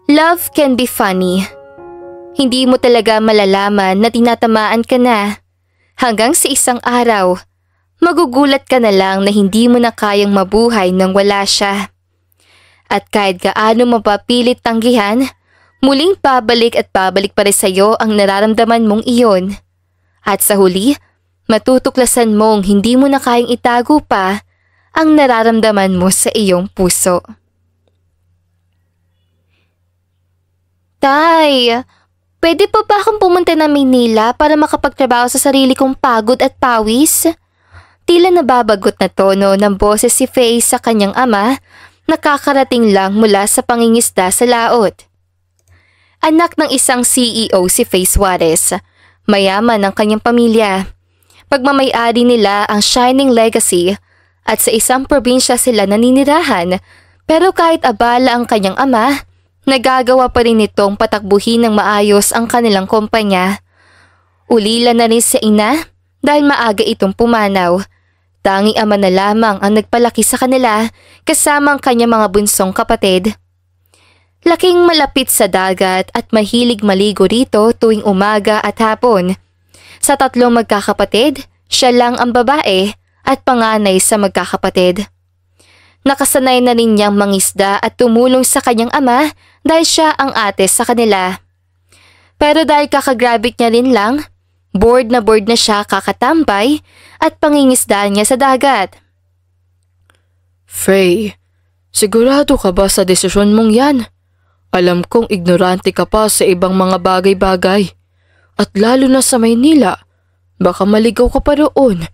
Love can be funny. Hindi mo talaga malalaman na tinatamaan ka na. Hanggang sa isang araw, magugulat ka na lang na hindi mo na kayang mabuhay nang wala siya. At kahit gaano mapapilit tanggihan, muling pabalik at pabalik pa rin sa'yo ang nararamdaman mong iyon. At sa huli, matutuklasan mong hindi mo na kayang itago pa ang nararamdaman mo sa iyong puso. Tay, pwede pa ba akong pumunta na Maynila para makapagtrabaho sa sarili kong pagod at pawis? Tila nababagot na tono ng boses si Faye sa kanyang ama, nakakarating lang mula sa pangingisda sa laot. Anak ng isang CEO si Faye Suarez, mayaman ang kanyang pamilya. Pagmamay-ari nila ang Shining Legacy at sa isang probinsya sila naninirahan, pero kahit abala ang kanyang ama, nagagawa pa rin itong patakbuhin ng maayos ang kanilang kumpanya. Ulila na rin sa ina dahil maaga itong pumanaw. Tanging ama na lamang ang nagpalaki sa kanila kasama ang kanyang mga bunsong kapatid. Laking malapit sa dagat at mahilig maligo rito tuwing umaga at hapon. Sa tatlong magkakapatid, siya lang ang babae at panganay sa magkakapatid. Nakasanay na rin niyang mangisda at tumulong sa kanyang ama dahil siya ang ate sa kanila. Pero dahil kakagrabe niya rin lang, bored na siya kakatambay at pangingisdaan niya sa dagat. Faye, sigurado ka ba sa desisyon mong yan? Alam kong ignorante ka pa sa ibang mga bagay-bagay. At lalo na sa Maynila, baka maligaw ka pa roon.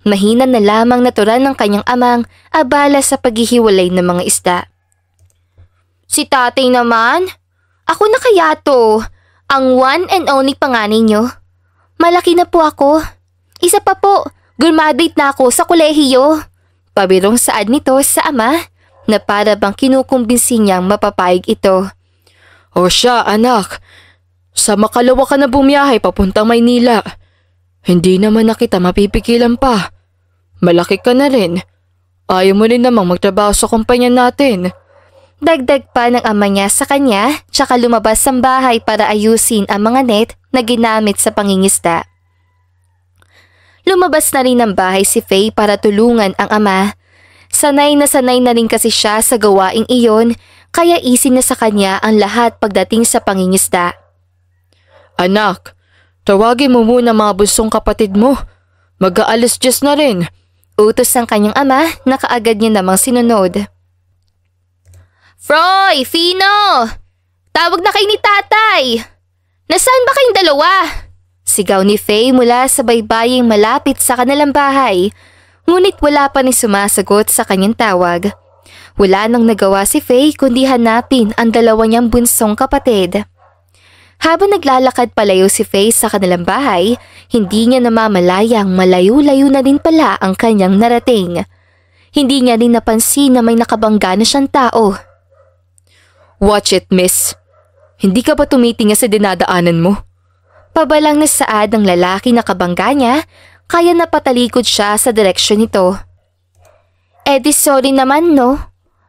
Mahina na lamang natural ng kanyang amang abala sa paghihiwalay ng mga isda. Si tatay naman? Ako na kaya to, ang one and only panganay niyo. Malaki na po ako. Isa pa po, graduate na ako sa kolehiyo. Pabirong saad nito sa ama na para bang kinukumbinsi niyang mapapayag ito. O siya anak, sa makalawa ka na bumiyahe papuntang Maynila. Hindi naman na kita mapipigilan pa. Malaki ka na rin. Ayaw mo rin namang magtrabaho sa kumpanya natin. Dagdag pa ng ama niya sa kanya, tsaka lumabas sa bahay para ayusin ang mga net na ginamit sa pangingisda. Lumabas na rin ng bahay si Faye para tulungan ang ama. Sanay na rin kasi siya sa gawaing iyon, kaya easy na sa kanya ang lahat pagdating sa pangingisda. Anak, tawagin mo muna mga bunsong kapatid mo. Mag-aalas 10 na rin. Utos ng kanyang ama na kaagad niya namang sinunod. Froy! Fino! Tawag na kayo ni tatay! Nasaan ba kayong dalawa? Sigaw ni Faye mula sa baybaying malapit sa kanilang bahay, ngunit wala pa rin sumasagot sa kanyang tawag. Wala nang nagawa si Faye kundi hanapin ang dalawa niyang bunsong kapatid. Habang naglalakad palayo si Faye sa kanilang bahay, hindi niya namamalayang malayo-layo na din pala ang kanyang narating. Hindi niya rin napansin na may nakabangga na siyang tao. Watch it, miss. Hindi ka ba tumitingin sa dinadaanan mo? Pabalang na saad ng lalaki na kabangga niya, kaya napatalikod siya sa direksyon nito. Di sorry naman no?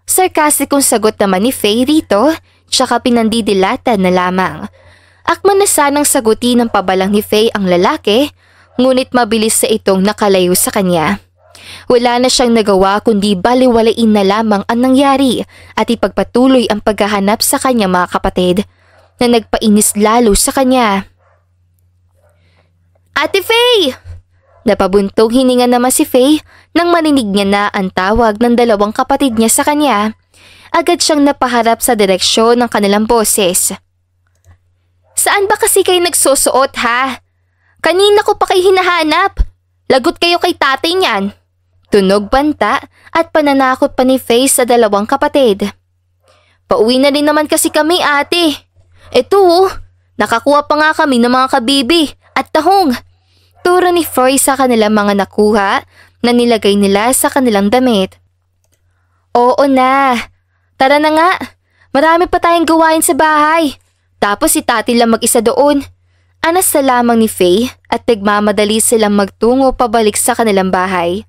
Sarkastikong sagot naman ni Faye rito, tsaka pinandidilatan na lamang. Akman na sanang sagutin ng pabalang ni Faye ang lalaki, ngunit mabilis sa itong nakalayo sa kanya. Wala na siyang nagawa kundi baliwalain na lamang ang nangyari at ipagpatuloy ang paghahanap sa kanyang mga kapatid na nagpainis lalo sa kanya. Ate Faye! Napabuntong hininga naman si Faye nang marinig niya na ang tawag ng dalawang kapatid niya sa kanya. Agad siyang napaharap sa direksyon ng kanilang boses. Saan ba kasi kayo nagsusuot ha? Kanina ko pa kayo hinahanap. Lagot kayo kay tatay niyan. Tunog banta at pananakot pa ni Faye sa dalawang kapatid. Pauwi na rin naman kasi kami ate. Eto, nakakuha pa nga kami ng mga kabibi at tahong. Turo ni Froy sa kanilang mga nakuha na nilagay nila sa kanilang damit. Oo na. Tara na nga. Marami pa tayong gawain sa bahay. Tapos si tati lang mag-isa doon. Anas na lamang ni Faye at nagmamadali silang magtungo pabalik sa kanilang bahay.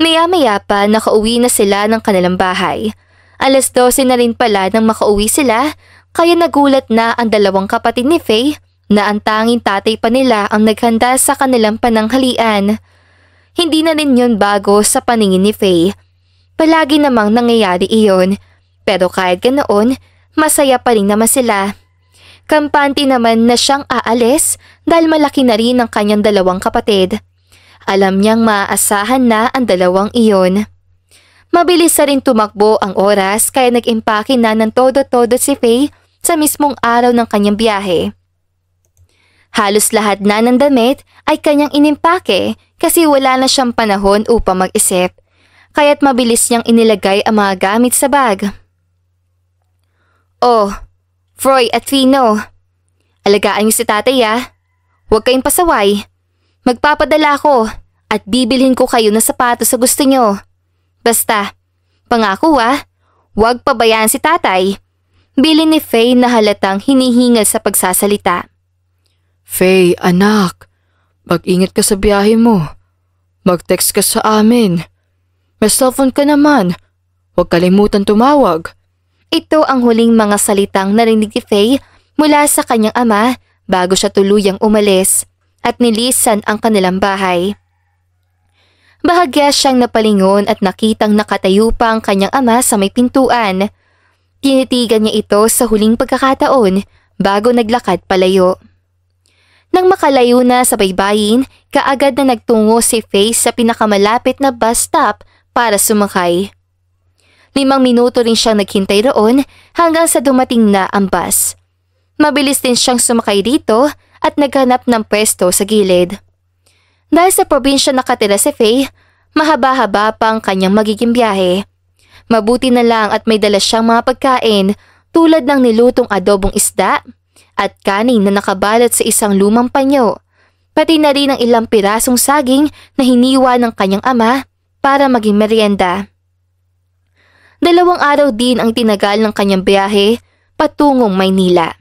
Maya-maya pa nakauwi na sila ng kanilang bahay. 12:00 na rin pala nang makauwi sila Kaya nagulat na ang dalawang kapatid ni Faye na ang tanging tatay pa nila ang naghanda sa kanilang pananghalian. Hindi na rin yun bago sa paningin ni Faye. Palagi namang nangyayari iyon, pero kahit ganoon, masaya pa rin naman sila. Kampante naman na siyang aalis dahil malaki na rin ang kanyang dalawang kapatid. Alam niyang maaasahan na ang dalawang iyon. Mabilis na rin tumakbo ang oras kaya nag-impake na ng todo-todo si Faye sa mismong araw ng kanyang biyahe. Halos lahat na ng damit ay kanyang inimpake kasi wala na siyang panahon upang mag-isip. Kaya't mabilis niyang inilagay ang mga gamit sa bag. Oh, Froy at Fino, alagaan niyo si tatay Huwag kayong pasaway. Magpapadala ako at bibilhin ko kayo ng sapatos sa gusto niyo. Basta, pangako huwag pabayaan si tatay. Bilin ni Faye na halatang hinihingal sa pagsasalita. Faye, anak, mag-ingat ka sa biyahe mo. Mag-text ka sa amin. May cellphone ka naman. Huwag kalimutan tumawag. Ito ang huling mga salitang narinig ni Faye mula sa kanyang ama bago siya tuluyang umalis at nilisan ang kanilang bahay. Bahagya siyang napalingon at nakitang nakatayo pa ang kanyang ama sa may pintuan. Tinitigan niya ito sa huling pagkakataon bago naglakad palayo. Nang makalayo na sa baybayin, kaagad na nagtungo si Faye sa pinakamalapit na bus stop para sumakay. 5 minuto rin siyang naghintay roon hanggang sa dumating na ang bus. Mabilis din siyang sumakay dito at naghanap ng pwesto sa gilid. Dahil sa probinsya nakatira si Faye, mahaba-haba pa ang kanyang magiging biyahe. Mabuti na lang at may dala siyang mga pagkain tulad ng nilutong adobong isda at kanin na nakabalot sa isang lumang panyo, pati na rin ang ilang pirasong saging na hiniwa ng kanyang ama para maging merienda. 2 araw din ang tinagal ng kanyang biyahe patungong Maynila.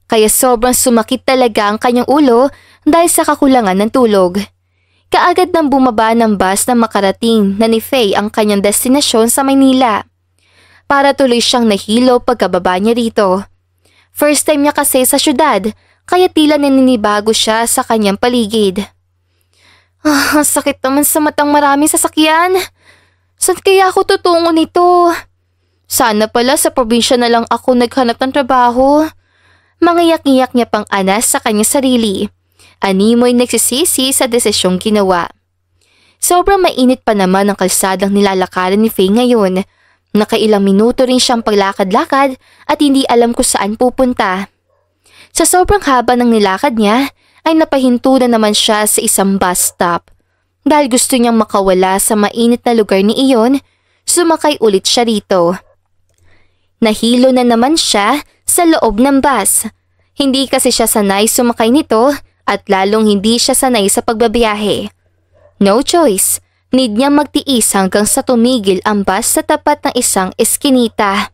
Kaya sobrang sumakit talaga ang kanyang ulo dahil sa kakulangan ng tulog. Kaagad nang bumaba ng bus na makarating na ni Faye ang kanyang destinasyon sa Maynila. Para tuloy siyang nahilo pagkababa niya rito. First time niya kasi sa syudad, kaya tila naninibago siya sa kanyang paligid. Sakit naman sa matang maraming sasakyan. Saan kaya ako tutungo nito? Sana pala sa probinsya na lang ako naghanap ng trabaho. Mangiyak-iyak niya pang anas sa kanyang sarili. Animoy nagsisisi sa desisyong ginawa. Sobrang mainit pa naman ang kalsadang nilalakaran ni Faye ngayon. Nakailang minuto rin siyang paglakad-lakad at hindi alam kung saan pupunta. Sa sobrang haba ng nilakad niya ay napahinto na naman siya sa isang bus stop. Dahil gusto niyang makawala sa mainit na lugar ni iyon, sumakay ulit siya rito. Nahilo na naman siya sa loob ng bus. Hindi kasi siya sanay sumakay nito at lalong hindi siya sanay sa pagbabiyahe. No choice, need niya magtiis hanggang sa tumigil ang bus sa tapat ng isang eskinita.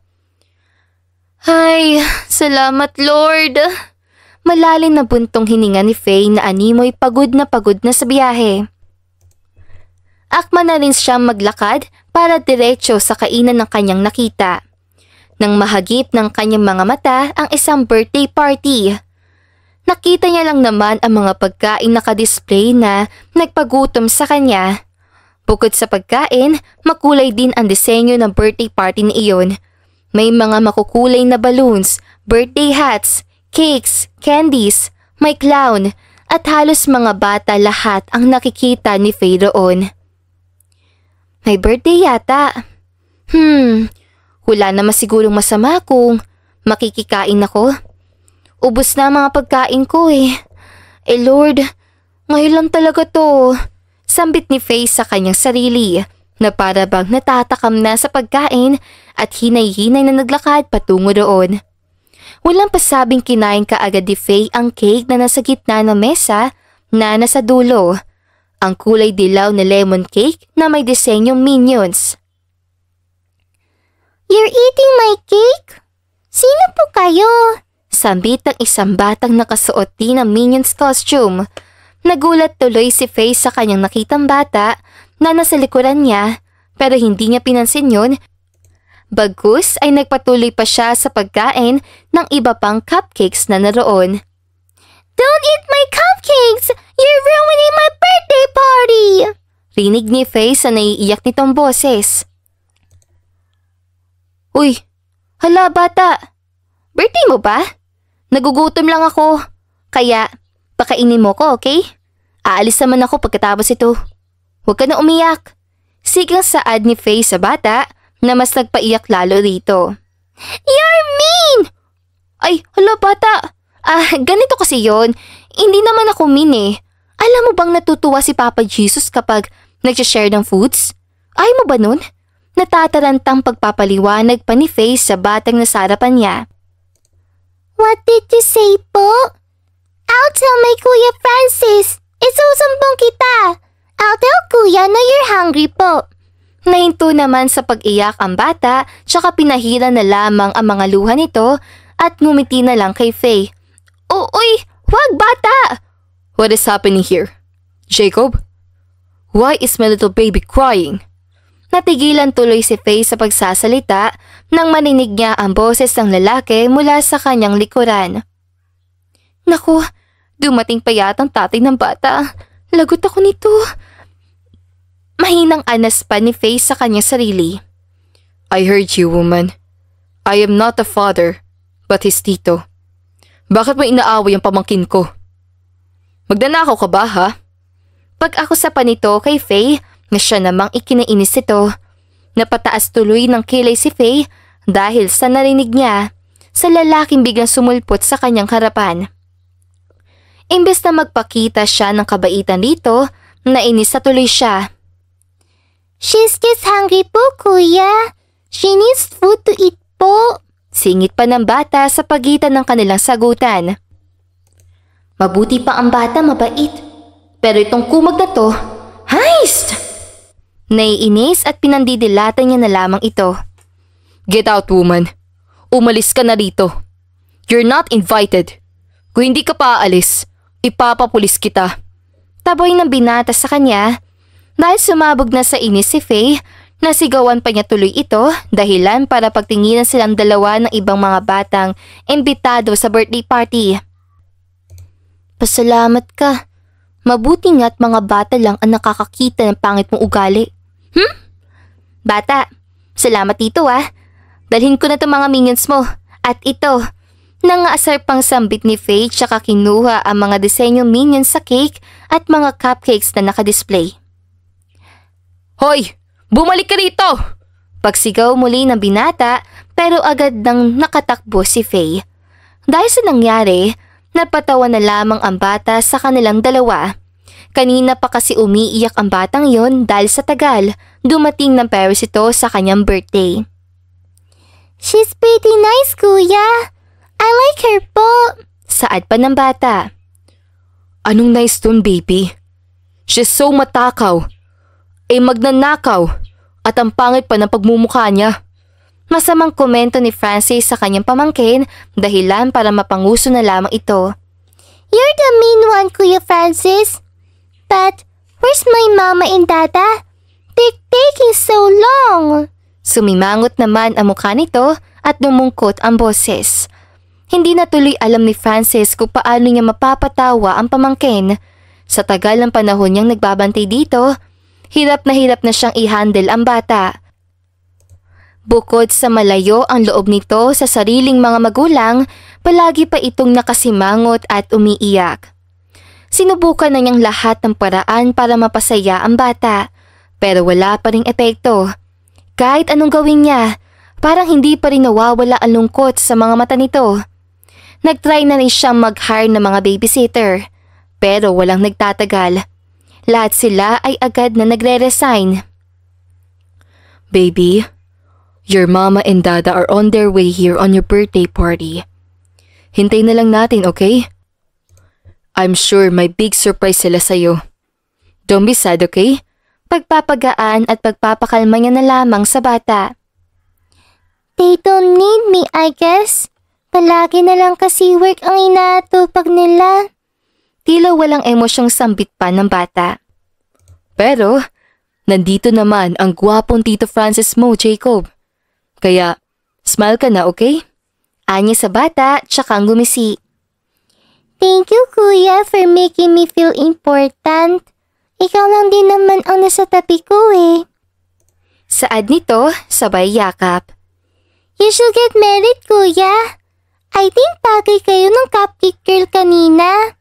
Ay, salamat Lord! Malalim na buntong hininga ni Faye na animoy pagod na sa biyahe. Akma na rin siya maglakad para diretso sa kainan ng kanyang nakita. Nang mahagip ng kanyang mga mata ang isang birthday party. Nakita niya lang naman ang mga pagkain nakadisplay na nagpagutom sa kanya. Bukod sa pagkain, makulay din ang disenyo ng birthday party ni iyon. May mga makukulay na balloons, birthday hats, cakes, candies, may clown, at halos mga bata lahat ang nakikita ni Faye roon. May birthday yata. Wala naman sigurong masama kung makikikain ako. Ubos na mga pagkain ko Lord, ngayon lang talaga to. Sambit ni Faye sa kanyang sarili na para bang natatakam na sa pagkain at hinay-hinay na naglakad patungo doon. Walang pasabing kinain kaagad ni Faye ang cake na nasa gitna ng mesa na nasa dulo. Ang kulay dilaw na lemon cake na may disenyong minions. You're eating my cake? Sino po kayo? Sambit ng isang batang nakasuot din ng Minions costume. Nagulat tuloy si Faye sa kanyang nakitang bata na nasa likuran niya pero hindi niya pinansin yun. Bagkus ay nagpatuloy pa siya sa pagkain ng iba pang cupcakes na naroon. Don't eat my cupcakes! You're ruining my birthday party! Rinig ni Faye sa naiiyak nitong boses. Uy, hala bata. Birthday mo ba? Nagugutom lang ako. Kaya, pakainin mo ko, okay? Aalis naman ako pagkatapos ito. Huwag ka na umiyak. Sigang saad ni Faye sa bata na mas nagpaiyak lalo rito. You're mean! Ay, hala bata. Ganito kasi yon. Hindi naman ako mean eh. Alam mo bang natutuwa si Papa Jesus kapag nag-share ng foods? Ay mo ba nun? Natatarantang pagpapaliwanag pa ni Faye sa batang nasarapan niya. What did you say po? I'll tell my Kuya Francis. Isusumbong kita. I'll tell Kuya na you're hungry po. Nahinto naman sa pag-iyak ang bata tsaka pinahira na lamang ang mga luha nito at ngumiti na lang kay Faye. Uy, wag bata! What is happening here? Jacob? Why is my little baby crying? Natigilan tuloy si Faye sa pagsasalita nang marinig niya ang boses ng lalaki mula sa kanyang likuran. Naku, dumating pa yatang tatay ng bata. Lagot ako nito. Mahinang anas pa ni Faye sa kanyang sarili. I heard you, woman. I am not a father, but his tito. Bakit mo inaaway ang pamangkin ko? Magdanakaw ka ba, ha? Pag-akusa pa nito kay Faye na siya namang ikinainis ito. Napataas tuloy ng kilay si Faye dahil sa narinig niya sa lalaking biglang sumulpot sa kanyang harapan. Imbes na magpakita siya ng kabaitan dito, nainis na tuloy siya. She's just hungry po, kuya. She needs food to eat po. Singit pa ng bata sa pagitan ng kanilang sagutan. Mabuti pa ang bata, mabait. Pero itong kumag na to, heist! Naiinis at pinandidilatan niya na lamang ito. Get out, woman. Umalis ka na rito. You're not invited. Kung hindi ka pa aalis, ipapapulis kita. Taboy ng binata sa kanya. Dahil sumabog na sa inis si Faye, nasigawan pa niya tuloy ito dahilan para pagtinginan silang dalawa ng ibang mga batang imbitado sa birthday party. Pasalamat ka. Mabuti nga't mga bata lang ang nakakakita ng pangit mong ugali. Bata, salamat dito Dalhin ko na itong mga minions mo. At ito, nangaasar pang sambit ni Faye tsaka kinuha ang mga disenyong minions sa cake at mga cupcakes na nakadisplay. Hoy! Bumalik ka rito! Pagsigaw muli ng binata pero agad nang nakatakbo si Faye. Dahil sa nangyari, napatawa na lamang ang bata sa kanilang dalawa. Kanina pa kasi umiiyak ang batang yon dahil sa tagal, dumating ng Paris ito sa kanyang birthday. She's pretty nice, kuya. I like her po. Saad pa ng bata. Anong nice dun, baby? She's so matakaw. Magnanakaw at ang pangit pa ng pagmumukha niya. Masamang komento ni Francis sa kanyang pamangkin dahilan para mapanguso na lamang ito. You're the mean one, Kuya Francis. But where's my mama and dada? They're taking so long. Sumimangot naman ang mukha nito at dumungkot ang boses. Hindi na tuloy alam ni Francis kung paano niya mapapatawa ang pamangkin. Sa tagal ng panahon niyang nagbabantay dito, hirap na siyang i-handle ang bata. Bukod sa malayo ang loob nito sa sariling mga magulang, palagi pa itong nakasimangot at umiiyak. Sinubukan na niyang lahat ng paraan para mapasaya ang bata, pero wala pa ring epekto. Kahit anong gawin niya, parang hindi pa rin nawawala ang lungkot sa mga mata nito. Nagtry na rin siyang mag-hire ng mga babysitter, pero walang nagtatagal. Lahat sila ay agad na nagre-resign. Baby, your mama and dada are on their way here on your birthday party. Hintay na lang natin, okay? I'm sure may big surprise sila sa'yo. Don't be sad, okay? Pagpapagaan at pagpapakalma niya na lamang sa bata. They don't need me, I guess. Palagi na lang kasi work ang inaatupag nila. Tila walang emosyong sambit pa ng bata. Pero, nandito naman ang gwapong Tito Francis mo, Jacob. Kaya, smile ka na, okay? Anya sa bata, tsaka ngumisi. Thank you, Kuya, for making me feel important. Ikaw lang din naman ang nasa tabi ko eh. Saad nito, sabay yakap. You should get married, Kuya. I think bagay kayo ng cupcake girl kanina.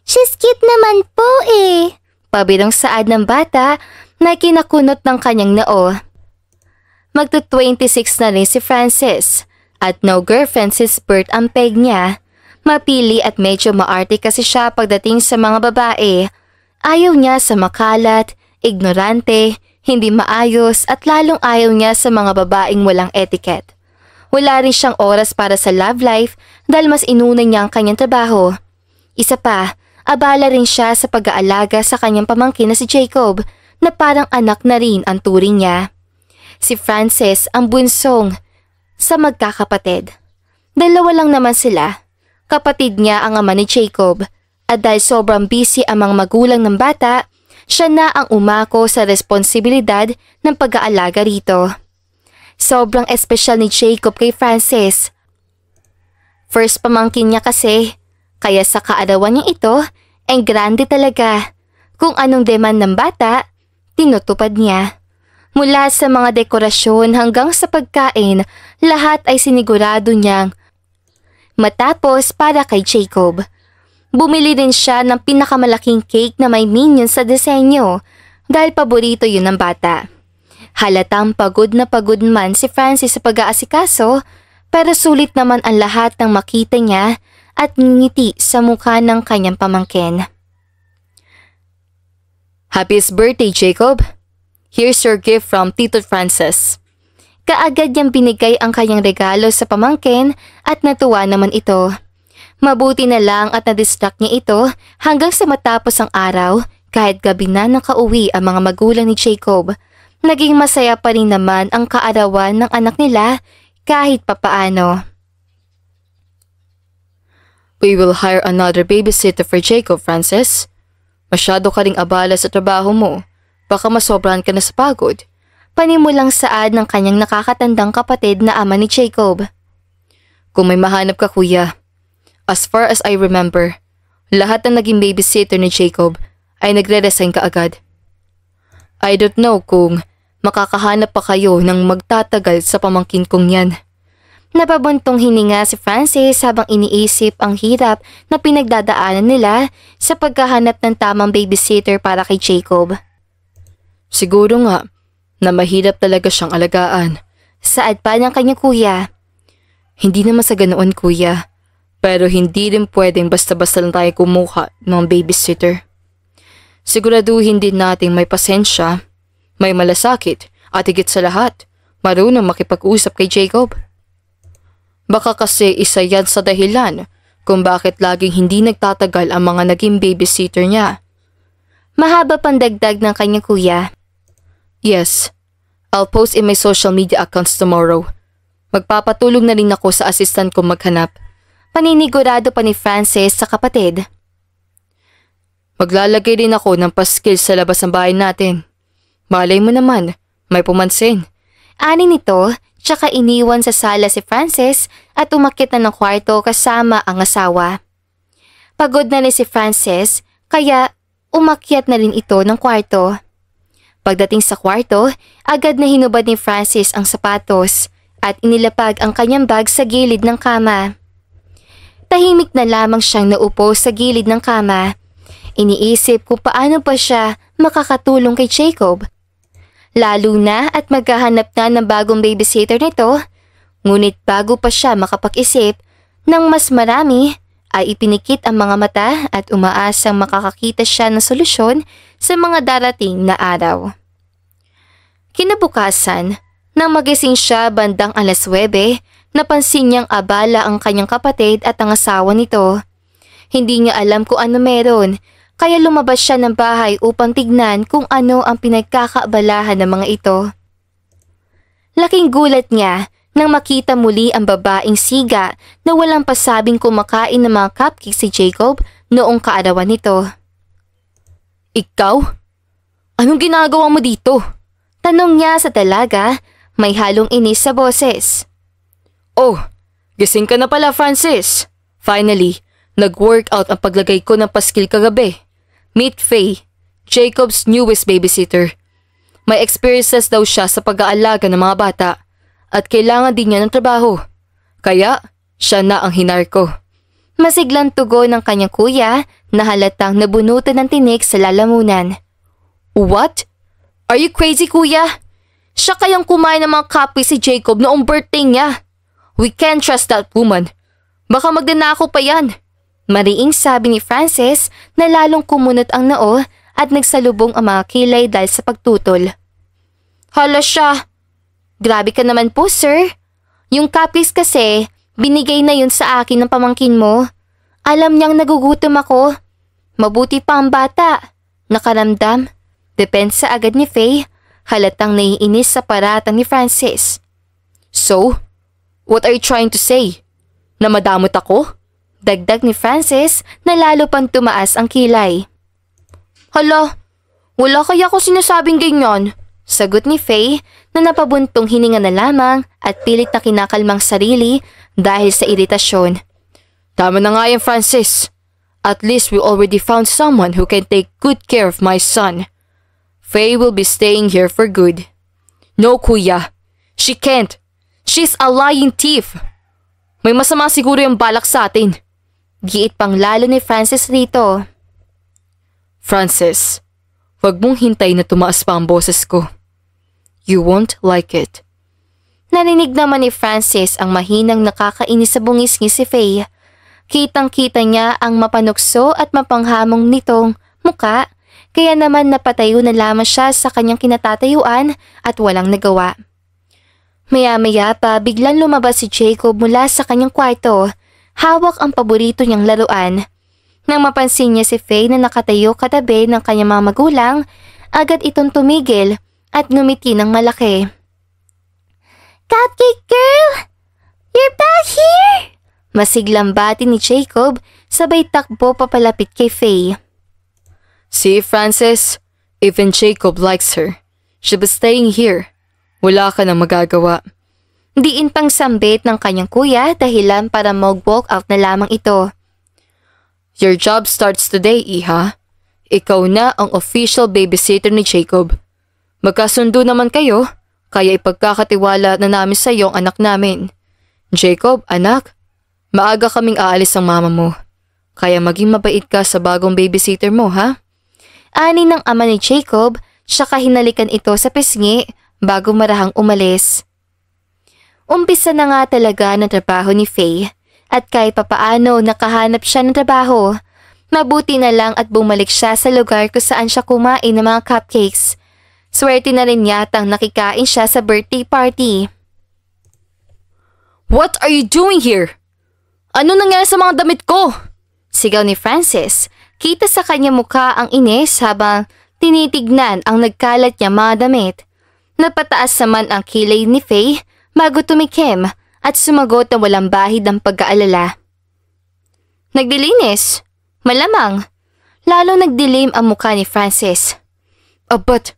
She's cute naman po eh. Pabirong saad ng bata na kinakunot ng kanyang noo. Magto-26 na rin si Francis at no girlfriend since birth ang peg niya. Mapili at medyo maarte kasi siya pagdating sa mga babae. Ayaw niya sa makalat, ignorante, hindi maayos at lalong ayaw niya sa mga babaeng walang etiquette. Wala rin siyang oras para sa love life dahil mas inuna niya ang kanyang trabaho. Isa pa, abala rin siya sa pag-aalaga sa kanyang pamangkin na si Jacob na parang anak na rin ang turing niya. Si Francis ang bunsong sa magkakapatid. Dalawa lang naman sila. Kapatid niya ang ama ni Jacob at dahil sobrang busy ang mga magulang ng bata, siya na ang umako sa responsibilidad ng pag-aalaga rito. Sobrang espesyal ni Jacob kay Francis. First pamangkin niya kasi, kaya sa kaarawan niya ito, ang grande talaga. Kung anong demand ng bata, tinutupad niya. Mula sa mga dekorasyon hanggang sa pagkain, lahat ay sinigurado niyang matapos para kay Jacob. Bumili din siya ng pinakamalaking cake na may minions sa disenyo dahil paborito yun ng bata. Halatang pagod na pagod man si Francis sa pag-aasikaso pero sulit naman ang lahat ng makita niya at ngiti sa mukha ng kanyang pamangkin. Happiest birthday, Jacob! Here's your gift from Tito Francis. Kaagad niyang binigay ang kanyang regalo sa pamangkin at natuwa naman ito. Mabuti na lang at na-distract niya ito hanggang sa matapos ang araw kahit gabi na nakauwi ang mga magulang ni Jacob. Naging masaya pa rin naman ang kaarawan ng anak nila kahit papaano. We will hire another babysitter for Jacob, Francis. Masyado ka ring abala sa trabaho mo. Baka masobrahan ka na sa pagod. Panimulang saad ng kanyang nakakatandang kapatid na ama ni Jacob. Kung may mahanap ka, kuya. As far as I remember, lahat ng naging babysitter ni Jacob ay nagre-resign kaagad. I don't know kung makakahanap pa kayo ng magtatagal sa pamangkin kong yan. Napabuntong hininga si Francis habang iniisip ang hirap na pinagdadaanan nila sa paghahanap ng tamang babysitter para kay Jacob. Siguro nga na mahirap talaga siyang alagaan. Saad pa ng kanyang kuya. Hindi naman sa ganoon, kuya. Pero hindi rin pwedeng basta-basta lang tayo kumuha ng babysitter. Siguraduhin din natin may pasensya, may malasakit at higit sa lahat, marunong makipag-usap kay Jacob. Baka kasi isa yan sa dahilan kung bakit laging hindi nagtatagal ang mga naging babysitter niya. Mahaba pang dagdag ng kanyang kuya. Yes, I'll post in my social media accounts tomorrow. Magpapatulong na rin ako sa assistant ko maghanap. Paninigurado pa ni Francis sa kapatid. Maglalagay rin ako ng paskil sa labas ng bahay natin. Malay mo naman, may pumansin. Ani nito, tsaka iniwan sa sala si Francis at umakyat na ng kwarto kasama ang asawa. Pagod na rin si Francis, kaya umakyat na rin ito ng kwarto. Pagdating sa kwarto, agad na hinubad ni Francis ang sapatos at inilapag ang kanyang bag sa gilid ng kama. Tahimik na lamang siyang naupo sa gilid ng kama. Iniisip kung paano pa siya makakatulong kay Jacob. Lalo na at maghahanap na ng bagong babysitter nito, ngunit bago pa siya makapag-isip ng mas marami, ay ipinikit ang mga mata at umaasang makakakita siya ng solusyon sa mga darating na araw. Kinabukasan, nang magising siya bandang 9:00, napansin niyang abala ang kanyang kapatid at ang asawa nito. Hindi niya alam kung ano meron, kaya lumabas siya ng bahay upang tignan kung ano ang pinagkakaabalahan ng mga ito. Laking gulat niya nang makita muli ang babaeng siga na walang pasabing kumakain ng mga cupcakes si Jacob noong kaarawan nito. Ikaw? Anong ginagawa mo dito? Tanong niya sa dalaga May halong inis sa boses. Oh, gising ka na pala, Francis. Finally, nag-workout ang paglagay ko ng paskil kagabi. Meet Faye, Jacob's newest babysitter. May experiences daw siya sa pag-aalaga ng mga bata at kailangan din niya ng trabaho. Kaya, siya na ang hinar ko. Masiglang tugon ng kanyang kuya na halatang nabunutan ng tinik sa lalamunan. What? Are you crazy, kuya? Siya kayang kumain ng mga copy si Jacob noong birthday niya. We can't trust that woman. Baka magdanako pa yan. Mariing sabi ni Francis na lalong kumunot ang noo at nagsalubong ang mga kilay dahil sa pagtutol. Hala siya. Grabe ka naman po, sir. Yung cupcakes kasi, binigay na yun sa akin ng pamangkin mo. Alam niyang nagugutom ako. Mabuti pa ang bata. Nakaramdam. Depensa agad ni Faye. Halatang naiinis sa paratang ni Francis. So, what are you trying to say? Na madamot ako? Dagdag ni Francis na lalo pang tumaas ang kilay. Hala, wala kaya ako sinasabing ganyan. Sagot ni Faye na napabuntong hininga na lamang at pilit na kinakalmang sarili dahil sa iritasyon. Tama na nga yan, Francis. At least we already found someone who can take good care of my son. Faye will be staying here for good. No, kuya. She can't. She's a lying thief. May masama siguro yung balak sa atin. Giit pang lalo ni Francis rito. Francis, wag mong hintay na tumaas pa ang boses ko. You won't like it. Narinig naman ni Francis ang mahinang nakakainis sa bungis-ngis si Faye. Kitang-kita niya ang mapanukso at mapanghamong nitong muka, kaya naman napatayo na lamang siya sa kanyang kinatatayuan at walang nagawa. Maya-maya pa biglang lumabas si Jacob mula sa kanyang kwarto, hawak ang paborito niyang laruan. Nang mapansin niya si Faye na nakatayo katabi ng kanyang mga magulang, agad itong tumigil at ngumiti ng malaki. "Cupcake girl! You're back here!" Masiglang bati ni Jacob, sabay takbo papalapit kay Faye. See, Francis, even Jacob likes her. She'll be staying here. Wala ka na magagawa. Diin pang sambit ng kanyang kuya dahilan para mag-walk out na lamang ito. Your job starts today, Iha. Ikaw na ang official babysitter ni Jacob. Magkasundo naman kayo, kaya ipagkakatiwala na namin sa iyo ang anak namin. Jacob, anak, maaga kaming aalis ang mama mo. Kaya maging mabait ka sa bagong babysitter mo, ha? Ani ng ama ni Jacob, siya kahinalikan ito sa pisngi bago marahang umalis. Umpisa na nga talaga ng trabaho ni Faye at kahit papaano nakahanap siya ng trabaho. Mabuti na lang at bumalik siya sa lugar kung saan siya kumain ng mga cupcakes. Swerte na rin yatang nakikain siya sa birthday party. What are you doing here? Ano nangyari sa mga damit ko? Sigaw ni Francis. Kita sa kanya mukha ang inis habang tinitignan ang nagkalat niya mga damit. Napataas naman ang kilay ni Faye bago tumikim at sumagot na walang bahid ng pag-aalala. Nagdilinis? Malamang. Lalo nagdilim ang mukha ni Francis. But,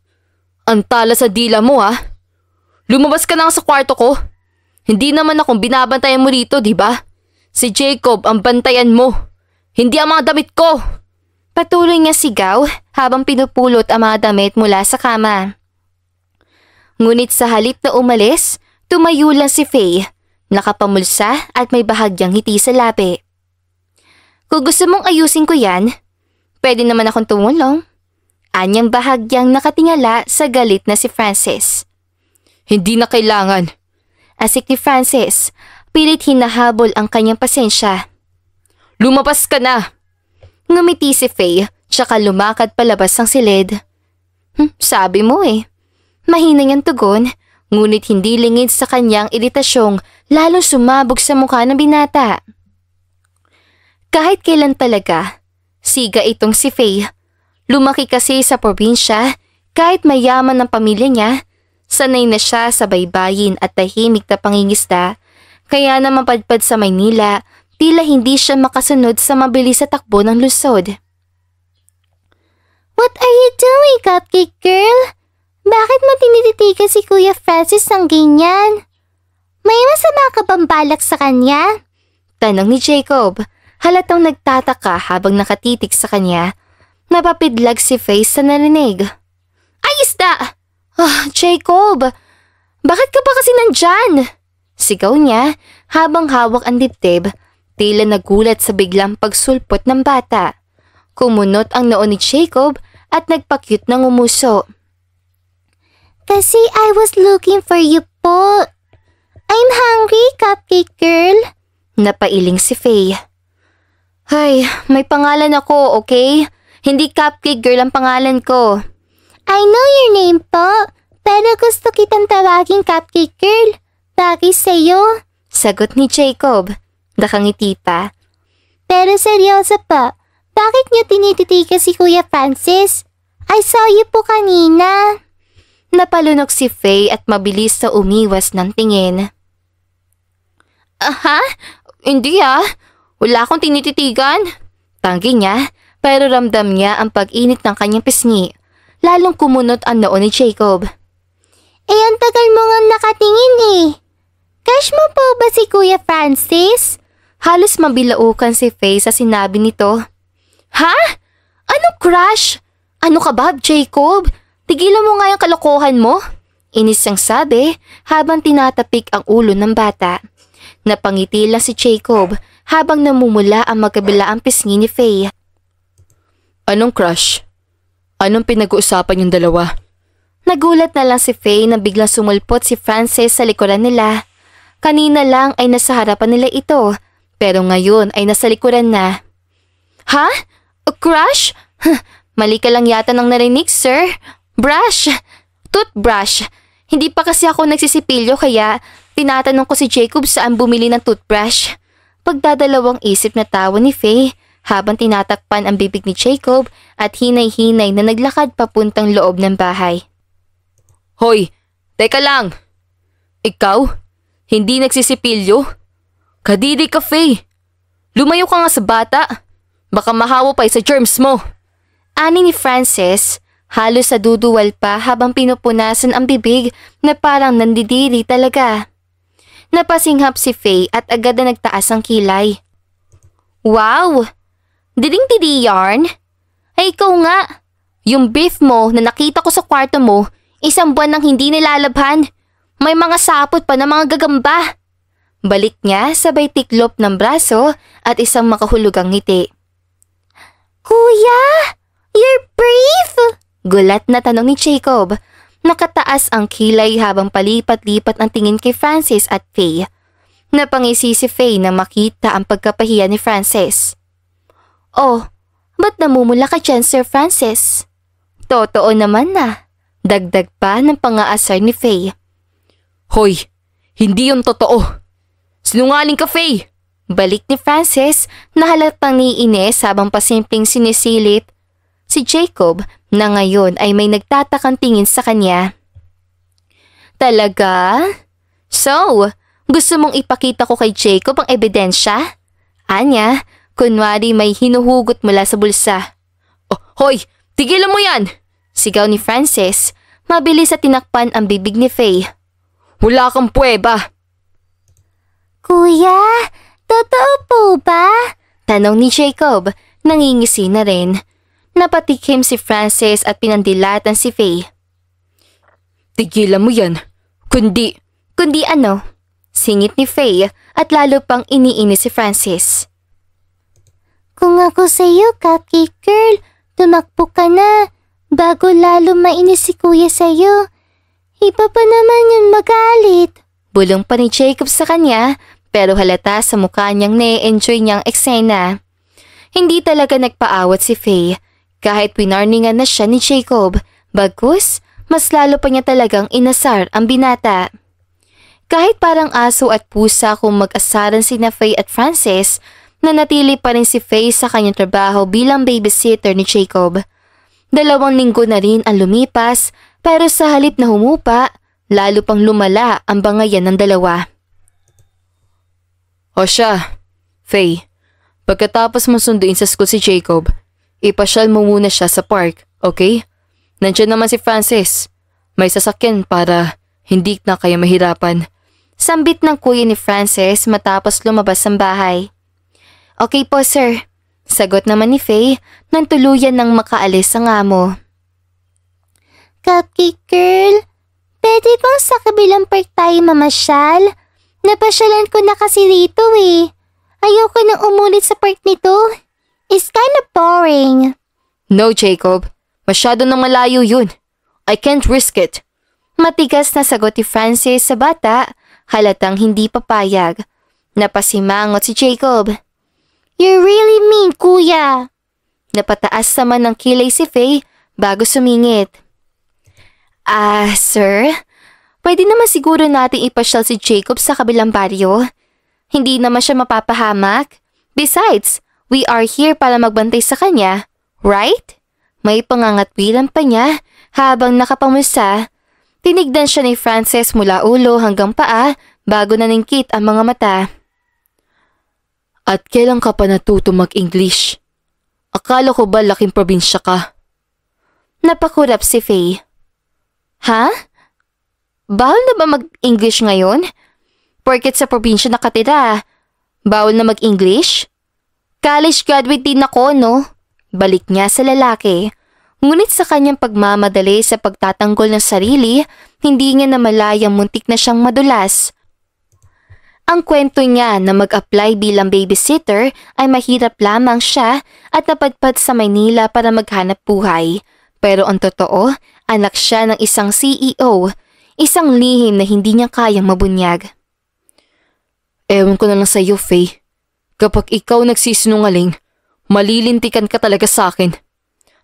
ang tala sa dila mo, ha? Lumabas ka na sa kwarto ko. Hindi naman akong binabantayan mo rito, di ba? Si Jacob ang bantayan mo. Hindi ang mga damit ko. Patuloy niya sigaw habang pinupulot ang mga damit mula sa kama. Ngunit sa halip na umalis, tumayo lang si Faye, nakapamulsa at may bahagyang ngiti sa labi. Kung gusto mong ayusin ko yan, pwede naman akong tumulong. Anyang bahagyang nakatingala sa galit na si Francis. Hindi na kailangan. Asik ni Francis, pilit hinahabol ang kanyang pasensya. Lumabas ka na! Ngumiti si Faye, tsaka lumakad palabas ng silid. Sabi mo eh. Mahina niyang tugon, ngunit hindi lingid sa kanyang iritasyong lalong sumabog sa mukha ng binata. Kahit kailan talaga, siga itong si Faye. Lumaki kasi sa probinsya, kahit mayaman ng pamilya niya, sanay na siya sa baybayin at tahimik na pangingisda, kaya na mapadpad sa Maynila, tila hindi siya makasunod sa mabilis sa takbo ng lungsod. What are you doing, cupcake girl? Bakit mo tinititigan si Kuya Francis ng ganyan? May masama ka bang balak sa kanya? Tanong ni Jacob. Halatang nagtataka habang nakatitig sa kanya. Napapidlag si Faye sa narinig. Ay, isda! Jacob! Bakit ka ba kasi nandyan? Sigaw niya habang hawak ang dibdib. Tila nagulat sa biglang pagsulpot ng bata. Kumunot ang noo ni Jacob at nagpakyut ng umuso. Kasi I was looking for you po. I'm hungry, cupcake girl. Napailing si Faye. Ay, may pangalan ako, okay? Hindi cupcake girl ang pangalan ko. I know your name po, pero gusto kitang tawaging cupcake girl. Bagay sa'yo. Sagot ni Jacob. Nakangiti pa. Pero seryoso po, bakit niyo tinititigan si Kuya Francis? I saw you po kanina. Napalunok si Faye at mabilis na umiwas ng tingin. Aha? Hindi Wala akong tinititigan. Tanggi niya, pero ramdam niya ang pag-init ng kanyang pisngi. Lalong kumunot ang noo ni Jacob. Ang tagal mo nga nakatingin Crush mo po ba si Kuya Francis? Halos mabilaukan si Faye sa sinabi nito. Ha? Anong crush? Ano ka ba, Jacob? Tigilan mo nga yung kalokohan mo. Inis siyang sabi habang tinatapik ang ulo ng bata. Napangiti lang si Jacob habang namumula ang magkabilaang pisngi ni Faye. Anong crush? Anong pinag-uusapan yung dalawa? Nagulat na lang si Faye nang biglang sumulpot si Francis sa likuran nila. Kanina lang ay nasa harapan nila ito, pero ngayon ay nasa likuran na. Ha? Crush? Mali ka lang yata nang narinig, sir. Brush. Toothbrush. Hindi pa kasi ako nagsisipilyo kaya tinatanong ko si Jacob saan bumili ng toothbrush. Pagdadalawang isip na tawa ni Faye habang tinatakpan ang bibig ni Jacob at hinay-hinay na naglakad papuntang loob ng bahay. Hoy, teka lang. Ikaw? Hindi nagsisipilyo? Kadiri ka, Faye. Lumayo ka nga sa bata. Baka mahawa pa sa germs mo. Ani ni Francis, halos sa duduwal pa habang pinupunasan ang bibig na parang nandidiri talaga. Napasinghap si Faye at agad na nagtaas ang kilay. Wow! Diding-didi yarn? Ay ikaw nga! Yung brief mo na nakita ko sa kwarto mo, 1 buwan nang hindi nilalabhan. May mga sapot pa na mga gagamba. Balik niya sabay tiklop ng braso at isang makahulugang ngiti. Kuya! You're brave! Gulat na tanong ni Jacob. Nakataas ang kilay habang palipat-lipat ang tingin kay Francis at Faye. Napangisi si Faye na makita ang pagkapahiya ni Francis. Oh, ba't namumula ka dyan, Sir Francis? Totoo naman na. Dagdag pa ng pang-aasar ni Faye. Hoy, hindi yun totoo. Sinungaling ka, Faye! Balik ni Francis na halatang niinis habang pasimpleng sinisilip si Jacob na ngayon ay may nagtatakang tingin sa kanya. Talaga? So, gusto mong ipakita ko kay Jacob ang ebidensya? Anya, kunwari may hinuhugot mula sa bulsa. Oh, hoy, tigilan mo yan! Sigaw ni Francis, mabilis at tinakpan ang bibig ni Faye. Wala kang puweba. Kuya, totoo po ba? Tanong ni Jacob, nangingisi na rin. Napatikim si Francis at pinandilatan si Faye. Tigilan mo yan. Kundi ano? Singit ni Faye at lalo pang iniinis si Francis. Kung ako sa'yo, cupcake girl, tumakbo ka na bago lalo mainis si kuya sa'yo. Iba pa naman yun magalit. Bulong pa ni Jacob sa kanya pero halata sa mukha niyang na-enjoy niyang eksena. Hindi talaga nagpaawat si Faye kahit winarningan na siya ni Jacob. Bagkus, mas lalo pa niya talagang inasar ang binata. Kahit parang aso at pusa kung mag-asaran sina Faye at Francis, nanatili pa rin si Faye sa kanyang trabaho bilang babysitter ni Jacob. 2 linggo na rin ang lumipas pero sa halip na humupa, lalo pang lumala ang bangayan ng dalawa. O siya, Faye, pagkatapos mo sunduin sa school si Jacob, ipasyal mo muna siya sa park, okay? Nandiyan naman si Francis. may sasakyan para hindi na kayo mahirapan. Sambit ng kuya ni Frances matapos lumabas ng bahay. Okay po sir, sagot naman ni Faye nang tuluyan ng makaalis ang amo. Cupcake girl, pwede bang sa kabilang park tayo mamasyal? Napasyalan ko na kasi rito eh. Ayoko nang umulit sa park nito. It's kind of boring. No, Jacob. Masyado nang malayo yun. I can't risk it. Matigas na sagot ni Frances sa bata, halatang hindi papayag. Napasimangot si Jacob. You really mean, kuya? Napataas naman ng kilay si Faye bago sumingit. Sir, pwede naman siguro nating ipasyal si Jacob sa kabilang baryo. Hindi naman siya mapapahamak. Besides, we are here para magbantay sa kanya, right? May pangangatwiran pa niya habang nakapamusta. Tinignan siya ni Frances mula ulo hanggang paa bago naningkit ang mga mata. At kailan ka pa natuto mag-English? Akala ko ba laking probinsya ka? Napakurap si Faye. Ha? Bawal na ba mag-English ngayon? Porket sa probinsya nakatira, bawal na mag-English? College graduate din ako, no? Balik niya sa lalaki. Ngunit sa kanyang pagmamadali sa pagtatanggol ng sarili, hindi niya namalayang muntik na siyang madulas. Ang kwento niya na mag-apply bilang babysitter ay mahirap lamang siya at napadpad sa Maynila para maghanap buhay. Pero ang totoo, anak siya ng isang CEO, isang lihim na hindi niya kayang mabunyag. Ewan ko na lang sa iyo, Faye. Kapag ikaw nagsisinungaling, malilintikan ka talaga sa akin.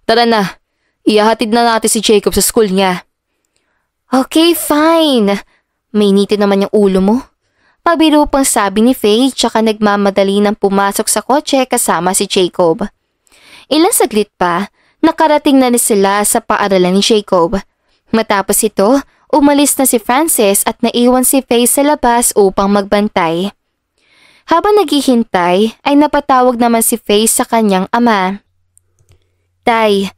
Tara na, ihahatid na natin si Jacob sa school niya. Okay, fine. Mainitin naman yung ulo mo. Pabiro pang sabi ni Faye tsaka nagmamadali ng pumasok sa kotse kasama si Jacob. Ilang saglit pa, nakarating na sila sa paaralan ni Jacob. Matapos ito, umalis na si Frances at naiwan si Faye sa labas upang magbantay. Habang naghihintay, ay napatawag naman si Faye sa kanyang ama. Tay,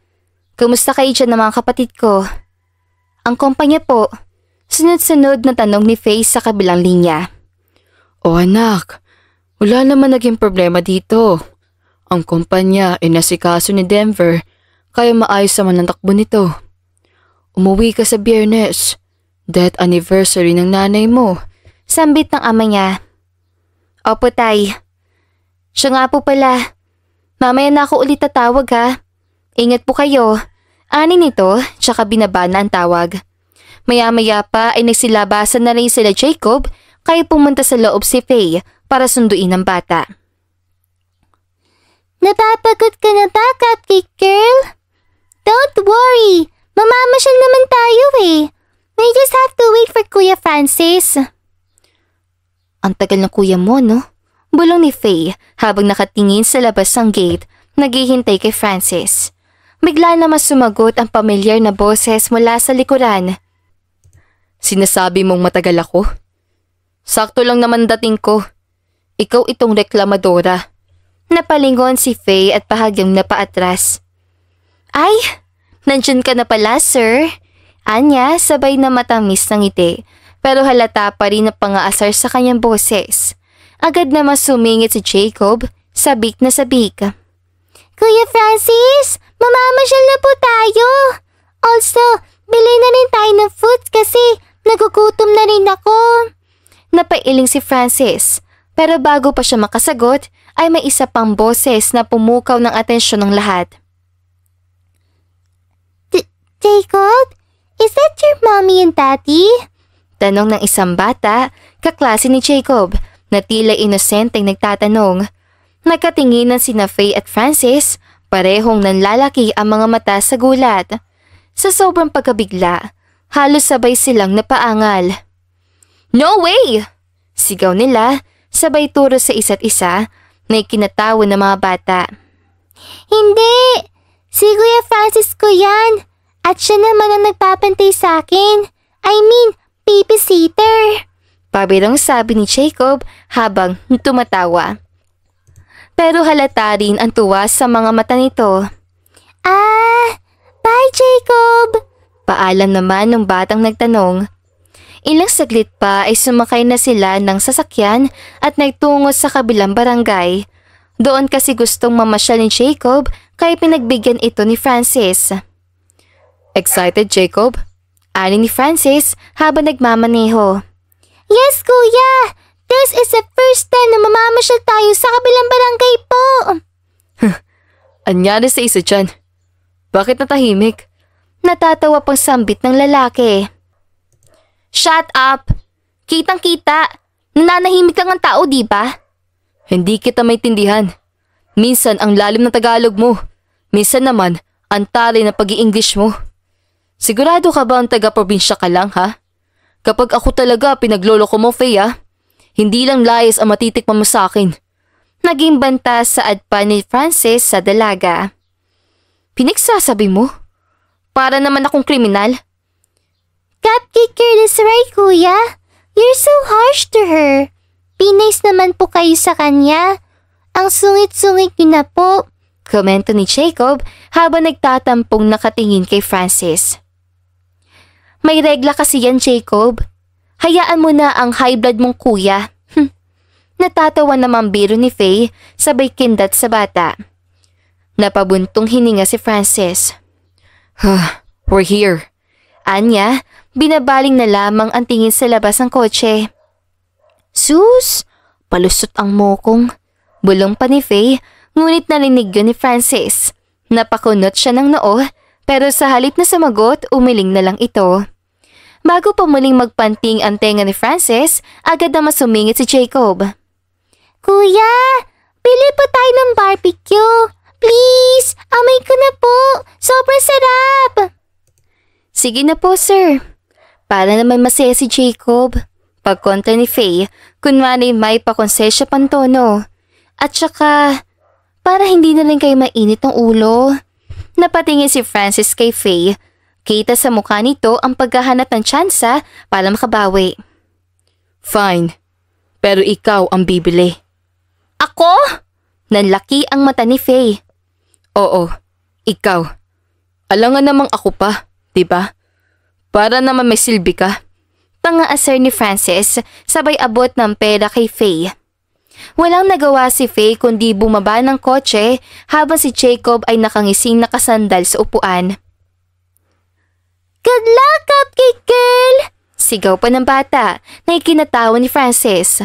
kumusta kayo dyan ng mga kapatid ko? Ang kumpanya po. Sunod-sunod na tanong ni Faye sa kabilang linya. Oh anak, wala naman naging problema dito. Ang kumpanya ay nasikaso ni Denver, kaya maayos naman ang takbo nito. Umuwi ka sa Biyernes, death anniversary ng nanay mo. Sambit ng ama niya. Opo tay. Siya nga po pala. Mamaya na ako ulit tatawag ha. Ingat po kayo. Ani nito, tsaka binaba na ang tawag. Maya-maya pa ay nagsilabasan na rin sila Jacob, kaya pumunta sa loob si Faye para sunduin ang bata. Napapagod ka na ba, cupcake girl? Don't worry, mamamasyal naman tayo eh. We just have to wait for Kuya Francis. Ang tagal ng kuya mo, no? Bulong ni Faye habang nakatingin sa labas ng gate, naghihintay kay Francis. Bigla naman sumagot ang pamilyar na boses mula sa likuran. Sinasabi mong matagal ako? Sakto lang naman dating ko. Ikaw itong reklamadora. Napalingon si Faye at bahagyang napaatras. Ay, nandyan ka na pala, sir. Anya, sabay na matamis ng ngiti, pero halata pa rin na pangaasar sa kanyang boses. Agad naman sumingit si Jacob, sabik na sabik. Kuya Francis, mamamasyal na po tayo. Also, bili na rin tayo ng food kasi nagugutom na rin ako. Napailing si Francis, pero bago pa siya makasagot, ay may isa pang boses na pumukaw ng atensyon ng lahat. Jacob, is that your mommy and daddy? Tanong ng isang bata, kaklase ni Jacob, na tila inosenteng nagtatanong. Nagkatinginan sina Faye at Francis, parehong nanlalaki ang mga mata sa gulat. Sa sobrang pagkabigla, halos sabay silang napaangal. No way! Sigaw nila, sabay turo sa isa't isa, na ikinatawa ng mga bata. Hindi! Si Kuya Francis ko yan! At siya naman ang nagpapantay sa akin. I mean, babysitter. Pabirong sabi ni Jacob habang tumatawa. Pero halata rin ang tuwa sa mga mata nito. Bye Jacob! Paalam naman ng batang nagtanong. Ilang saglit pa ay sumakay na sila ng sasakyan at nagtungo sa kabilang barangay. Doon kasi gustong mamasyal ni Jacob kaya pinagbigyan ito ni Francis. Excited, Jacob? Ani ni Francis habang nagmamaneho. Yes, kuya! This is the first time na mamamasyal tayo sa kabilang barangay po! Anyari sa isa dyan? Bakit natahimik? Natatawa pang sambit ng lalaki. Shut up! Kitang-kita! Nananahimik lang ang tao, di ba? Hindi kita maintindihan. Minsan ang lalim ng Tagalog mo. Minsan naman ang taray na pag-i-English mo. Sigurado ka ba ang taga-probinsya ka lang, ha? Kapag ako talaga pinagloloko mo, Faye, ha? Hindi lang layas ang matitikman mo sa akin. Naging banta saad pa ni Francis sa dalaga. Pinagsasabi mo? Para naman akong kriminal. Cupcake girl is right, kuya. You're so harsh to her. Be-nice naman po kayo sa kanya. Ang sungit-sungit niyo na po. Komento ni Jacob habang nagtatampong nakatingin kay Francis. May regla kasi yan, Jacob. Hayaan mo na ang high blood mong kuya. Natatawa naman biro ni Faye sabay kindat sa bata. Napabuntong hininga si Francis. We're here. Anya, binabaling na lamang ang tingin sa labas ng kotse. Sus! Palusot ang mokong. Bulong pa ni Faye, ngunit narinig yun ni Francis. Napakunot siya ng noo, pero sa halip na sumagot, umiling na lang ito. Bago pa muling magpanting ang tenga ni Francis, agad na masumingit si Jacob. Kuya, pili po tayo ng barbecue. Please, amoy ko na po. Sobrang sarap. Sige na po, sir. Para naman masaya si Jacob. Pagkontra ni Faye, kunwari may pakonsesya pang tono. At saka, para hindi na lang kayo mainit ng ulo. Napatingin si Francis kay Faye. Kita sa mukha nito ang paghahanap ng tsansa para makabawi. Fine, pero ikaw ang bibili. Ako? Nanlaki ang mata ni Faye. Oo, ikaw. Alangan namang ako pa, diba? Para naman may silbi ka. Pang-aasar ni Francis sabay abot ng pera kay Faye. Walang nagawa si Faye kundi bumaba ng kotse habang si Jacob ay nakangising nakasandal sa upuan. Good luck, cupcake girl! Sigaw pa ng bata na ikinatawa ni Francis.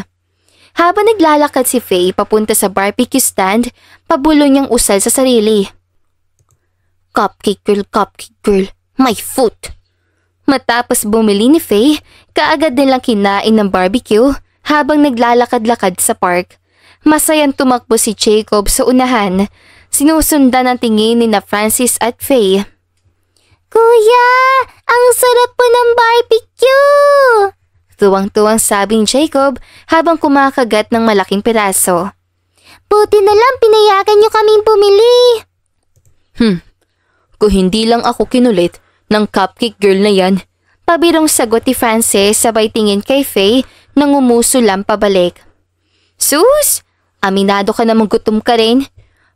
Habang naglalakad si Faye papunta sa barbecue stand, pabulo niyang usal sa sarili. Cupcake girl, my foot! Matapos bumili ni Faye, kaagad nilang kinain ng barbecue habang naglalakad-lakad sa park. Masayang tumakbo si Jacob sa unahan, sinusundan ang tingin ni na Francis at Faye. Kuya, ang sarap po ng barbecue! Tuwang-tuwang sabi ni Jacob habang kumakagat ng malaking piraso. Buti na lang pinayagan niyo kaming bumili. Kung hindi lang ako kinulit ng cupcake girl na yan. Pabirong sagot ni Francis sabay tingin kay Faye nang umuso lang pabalik. Sus! Aminado ka namang gutom ka rin.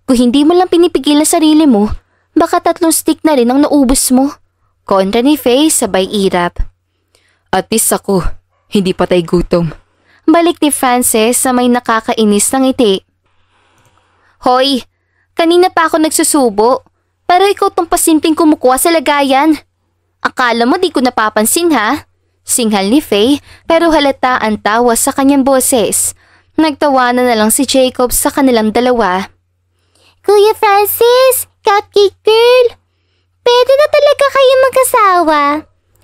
Kung hindi mo lang pinipigilan sarili mo, baka 3 stick na rin ang naubos mo. Kontra ni Faye sabay irap. At least ako, hindi patay gutom. Balik ni Francis sa may nakakainis ng ngiti. Hoy, kanina pa ako nagsusubo, pero ikaw tong pasimpleng kumukuha sa lagayan. Akala mo di ko napapansin ha? Singhal ni Faye pero halata ang tawa sa kanyang boses. Nagtawanan na lang si Jacob sa kanilang dalawa. Kuya Francis, cupcake girl, pwede na talaga kayo mag-asawa.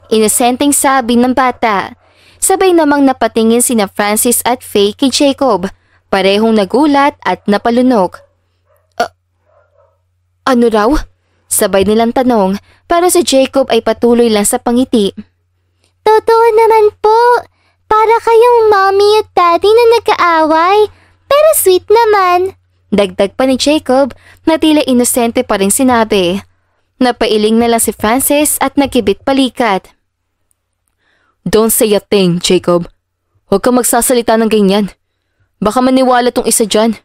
Inosenteng sabi ng bata. Sabay namang napatingin sina Francis at Faye kay Jacob. Parehong nagulat at napalunok. Ano raw? Sabay nilang tanong pero si Jacob ay patuloy lang sa pangiti. Totoo naman po. Para kayong mommy at daddy na nag-aaway. Pero sweet naman. Dagdag pa ni Jacob na tila inosente pa rin sinabi. Napailing na lang si Francis at nagkibit palikat. Don't say a thing, Jacob. Huwag kang magsasalita ng ganyan. Baka maniwala tong isa dyan.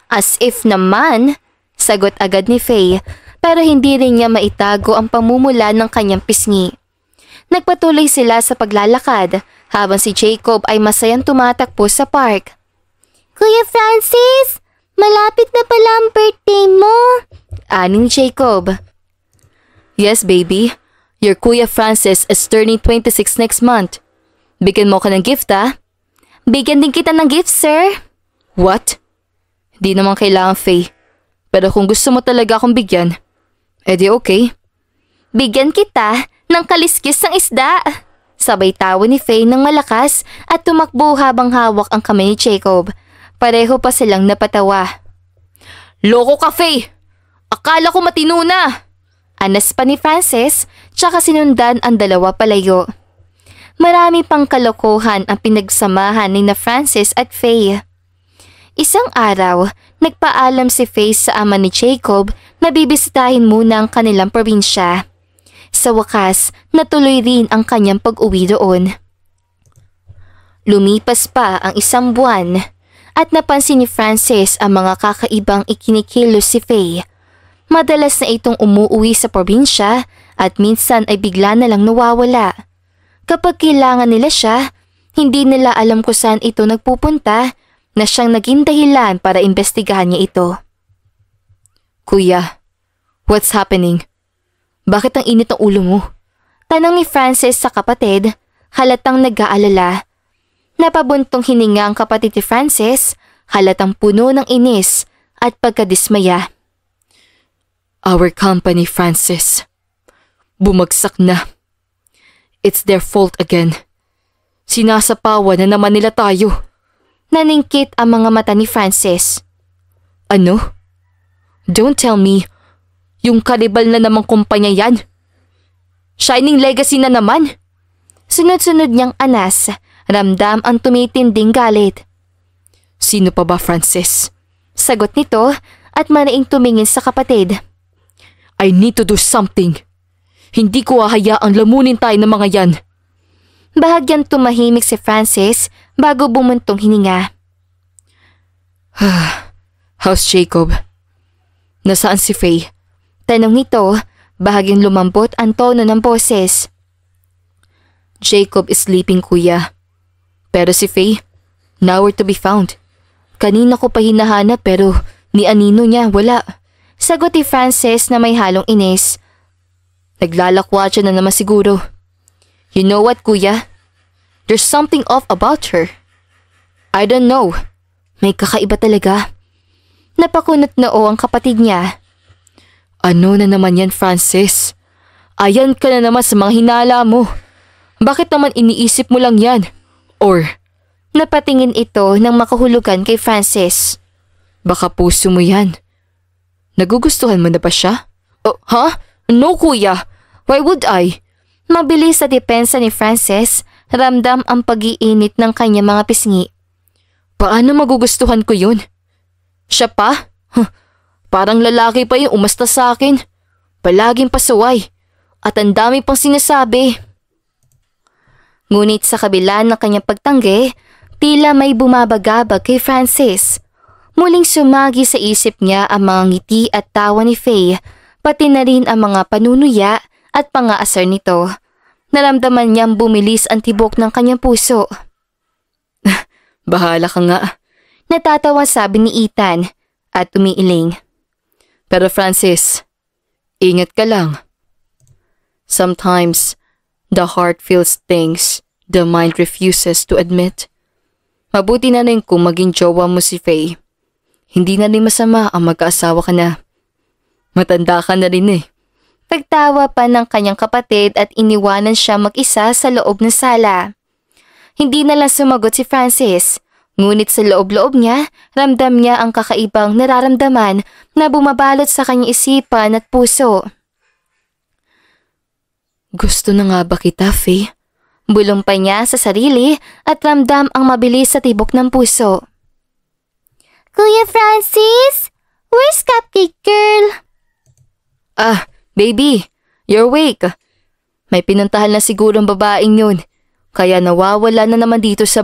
As if naman, sagot agad ni Faye. pero hindi rin niya maitago ang pamumula ng kanyang pisngi. Nagpatuloy sila sa paglalakad habang si Jacob ay masayang tumatakbo sa park. Kuya Francis, malapit na pala ang birthday mo, ani ni Jacob. Yes, baby. Your Kuya Francis is turning 26 next month. Bigyan mo ka ng gift, ah? Bigyan din kita ng gift, sir. What? Di naman kailangan, Faye. Pero kung gusto mo talaga akong bigyan, edi okay. Bigyan kita ng kaliskis ng isda. Sabay tawa ni Faye ng malakas at tumakbo habang hawak ang kamay ni Jacob. Pareho pa silang napatawa. Loko ka, Faye! Akala ko matino na! Anas pa ni Francis, tsaka sinundan ang dalawa palayo. Marami pang kalokohan ang pinagsamahan ni na Francis at Faye. Isang araw, nagpaalam si Faye sa ama ni Jacob na bibisitahin muna ang kanilang probinsya. Sa wakas, natuloy rin ang kanyang pag-uwi doon. Lumipas pa ang 1 buwan at napansin ni Francis ang mga kakaibang ikinikilos si Faye. Madalas na itong umuuwi sa probinsya at minsan ay bigla na lang nawawala. Kapag kailangan nila siya, hindi nila alam kung saan ito nagpupunta na siyang naging dahilan para imbestigahan niya ito. Kuya, what's happening? Bakit ang init ang ulo mo? Tanong ni Francis sa kapatid, halatang nag-aalala. Napabuntong hininga ang kapatid ni Francis, halatang puno ng inis at pagkadismaya. Our company, Francis. Bumagsak na. It's their fault again. Sinasapawan na naman nila tayo. Naningkit ang mga mata ni Francis. Ano? Don't tell me, yung karibal na namang kumpanya yan. Shining Legacy na naman. Sunod-sunod niyang anas, ramdam ang tumitinding galit. Sino pa ba, Francis? Sagot nito at manaing tumingin sa kapatid. I need to do something. Hindi ko hahayaang lamunin tayo ng mga yan. Bahagyang tumahimik si Francis bago bumuntong hininga. How's Jacob? Nasaan si Faye? Tanong nito, bahagyang lumambot ang tono ng boses. Jacob is sleeping, kuya. Pero si Faye, nowhere to be found. Kanina ko pa hinahanap pero ni anino niya wala. Sagot ni Francis na may halong inis. Naglalakwatsa na naman siguro. You know what, kuya? There's something off about her. I don't know. May kakaiba talaga. Napakunot noo ang kapatid niya. Ano na naman yan, Francis? Ayan ka na naman sa mga hinala mo. Bakit naman iniisip mo lang yan? Or, napatingin ito ng makahulugan kay Francis. Baka puso mo yan. Nagugustuhan mo na ba siya? Oh, ha? No, kuya. Why would I? Mabilis sa depensa ni Francis, ramdam ang pag-iinit ng kanyang mga pisngi. Paano magugustuhan ko yun? Siya pa? Parang lalaki pa yung umasta sa akin. Palaging pasaway. At ang dami pang sinasabi. Ngunit sa kabila ng kanyang pagtanggi, tila may bumabagabag kay Francis. Muling sumagi sa isip niya ang mga ngiti at tawa ni Faye, pati na rin ang mga panunuya at pangaasar nito. Naramdaman niyang bumilis ang tibok ng kanyang puso. Bahala ka nga. Natatawa sabi ni Ethan at umiiling. Pero Francis, ingat ka lang. Sometimes, the heart feels things the mind refuses to admit. Mabuti na rin kung maging jowa mo si Faye. Hindi na rin masama ang mag-aasawa ka na. Matanda ka na rin eh. Pagtawa pa ng kanyang kapatid at iniwanan siya mag-isa sa loob ng sala. Hindi na lang sumagot si Francis. Ngunit sa loob-loob niya, ramdam niya ang kakaibang nararamdaman na bumabalot sa kanyang isipan at puso. Gusto na nga ba kita, Faye? Bulong pa niya sa sarili at ramdam ang mabilis sa tibok ng puso. Kuya Francis, where's Cupcake Girl? Ah, baby, you're awake. May pinuntahan na siguro ang babaeng yun, kaya nawawala na naman dito sa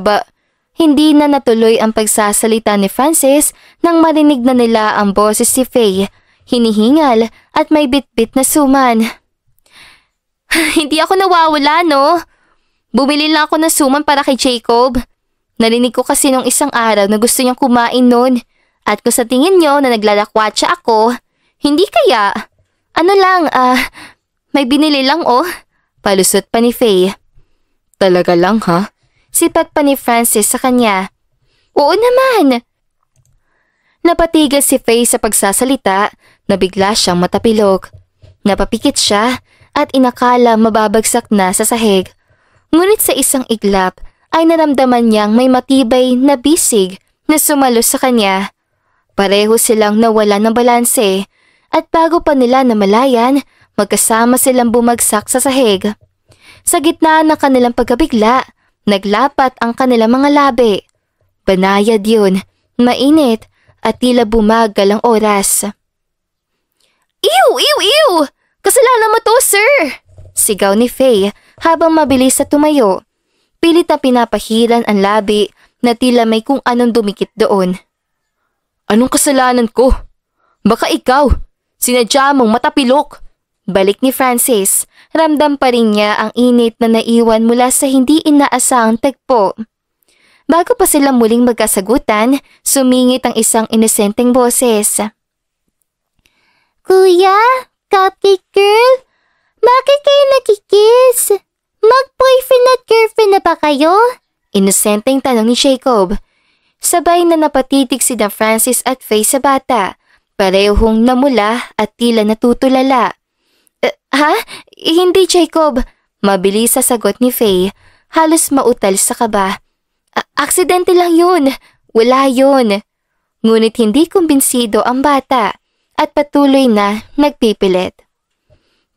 Hindi na natuloy ang pagsasalita ni Francis nang marinig na nila ang boses si Faye. hinihingal at may bitbit na suman. Hindi ako nawawala, no? Bumili lang ako ng suman para kay Jacob. Narinig ko kasi nung isang araw na gusto niyang kumain nun. At kung sa tingin niyo na naglalakwatsa ako, hindi kaya. Ano lang, may binili lang oh. Palusot pa ni Faye. Talaga lang ha? Sipat pa ni Francis sa kanya. Oo naman. Napatigil si Faye sa pagsasalita na bigla siyang matapilok. Napapikit siya at inakala mababagsak na sa sahig. Ngunit sa isang iglap ay naramdaman niyang may matibay na bisig na sumalo sa kanya. Pareho silang nawala ng balanse at bago pa nila namalayan, magkasama silang bumagsak sa sahig. Sa gitna ng kanilang pagkabigla, naglapat ang kanilang mga labi. Banayad yun, mainit at tila bumagal ang oras. Ew! Ew! Ew! Kasalanan mo to, sir! Sigaw ni Faye habang mabilis na tumayo. Pilit na pinapahiran ang labi na tila may kung anong dumikit doon. Anong kasalanan ko? Baka ikaw, sinadya mong matapilok. Balik ni Francis, ramdam pa rin niya ang init na naiwan mula sa hindi inaasahang tagpo. Bago pa sila muling magkasagutan, sumingit ang isang inosenteng boses. Kuya, cupcake girl, bakit kayo nakikiss? Mag-boyfriend at girlfriend na ba kayo? Inosenteng tanong ni Jacob. Sabay na napatitig si Francis at Faye sa bata. Parehong namula at tila natutulala. Ha? Hindi, Jacob. Mabilis sa sagot ni Faye. Halos mautal sa kaba. Aksidente lang yun. Wala yun. Ngunit hindi kumbinsido ang bata at patuloy na nagpipilit.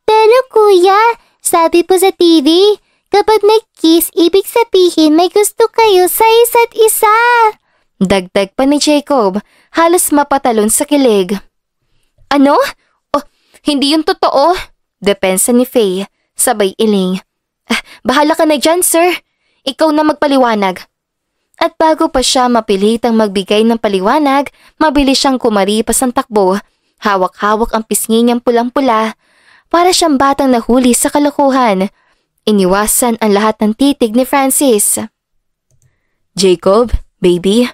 Pero kuya, sabi po sa TV, kapag nag-kiss, ibig sabihin may gusto kayo sa isa't isa. Dagdag pa ni Jacob, halos mapatalon sa kilig. Ano? Oh, hindi yun totoo. Depensa ni Faye, sabay iling. Bahala ka na dyan, sir. Ikaw na magpaliwanag. At bago pa siya mapilitang magbigay ng paliwanag, mabilis siyang kumaripas ang takbo. Hawak-hawak ang pisngi niyang pulang-pula. Para siyang batang nahuli sa kalokohan. Iniwasan ang lahat ng titig ni Francis. Jacob, baby,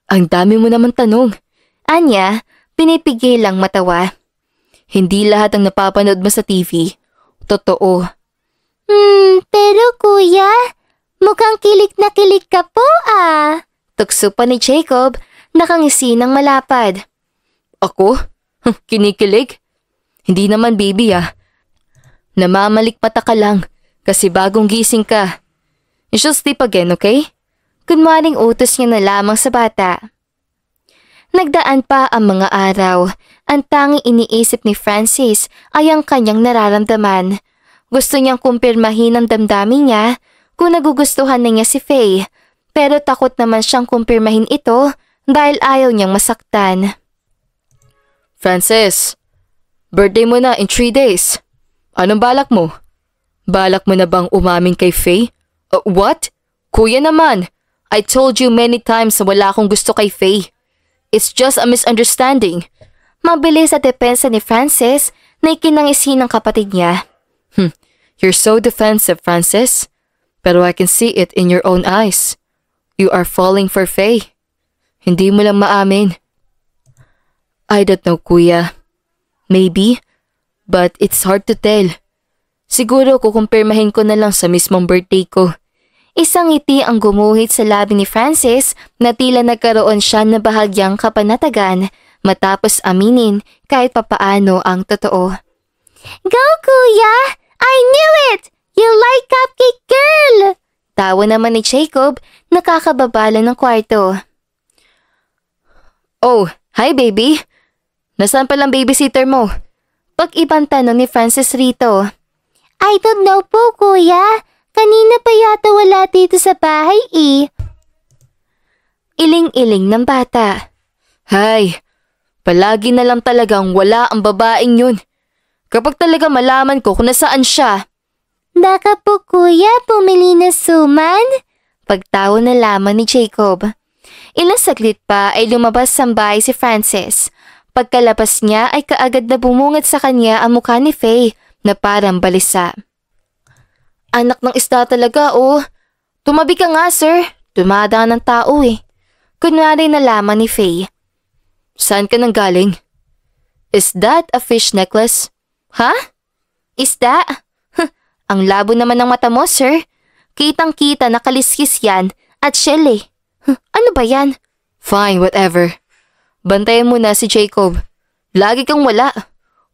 ang dami mo naman tanong. Anya, pinipigil lang matawa. Hindi lahat ng napapanood mo sa TV. Totoo. Pero kuya, mukhang kilig na kilig ka po ah. Tukso pa ni Jacob, nakangisi ng malapad. Ako? Kinikilig? Hindi naman baby ah. Namamalikmata ka lang kasi bagong gising ka. You should sleep again, okay? Kunwaring utos niya na lamang sa bata. Nagdaan pa ang mga araw. Ang tanging iniisip ni Francis ay ang kanyang nararamdaman. Gusto niyang kumpirmahin ang damdamin niya kung nagugustuhan na niya si Faye. Pero takot naman siyang kumpirmahin ito dahil ayaw niyang masaktan. Francis, birthday mo na in 3 days. Anong balak mo? Balak mo na bang umamin kay Faye? What? Kuya naman, I told you many times na wala akong gusto kay Faye. It's just a misunderstanding. Mabilis sa depensa ni Francis na ikinangisi ng kapatid niya. You're so defensive, Francis. Pero I can see it in your own eyes. You are falling for Faye. Hindi mo lang maamin. I don't know, kuya. Maybe, but it's hard to tell. Siguro kukumpirmahin ko na lang sa mismong birthday ko. Isang ngiti ang gumuhit sa labi ni Francis na tila nagkaroon siya na bahagyang kapanatagan matapos aminin kahit papaano ang totoo. Go kuya! I knew it! You like cupcake girl! Tawa naman ni Jacob, nakakababala ng kwarto. Oh, hi baby! Nasaan palang babysitter mo? Pag-ibang tanong ni Francis rito. I don't know po kuya. Kanina pa yata wala dito sa bahay eh. Iling-iling ng bata. Hay, palagi na lang talagang wala ang babaeng yun. Kapag talaga malaman ko kung nasaan siya. Baka po kuya pumili na suman? Pagtawa na lamang ni Jacob. Ilang saglit pa ay lumabas sa bahay si Francis. Pagkalabas niya ay kaagad na bumungad sa kanya ang mukha ni Faye na parang balisa. Anak ng isda talaga oh. Tumabi ka nga sir. Dumadaan ng tao eh. Kunwari na lamang ni Faye. Saan ka nang galing? Is that a fish necklace? Ha? Isda? Ang labo naman ng mata mo sir. Kitang-kita na kaliskis yan at shell eh. Ano ba yan? Fine, whatever. Bantayan mo na si Jacob. Lagi kang wala.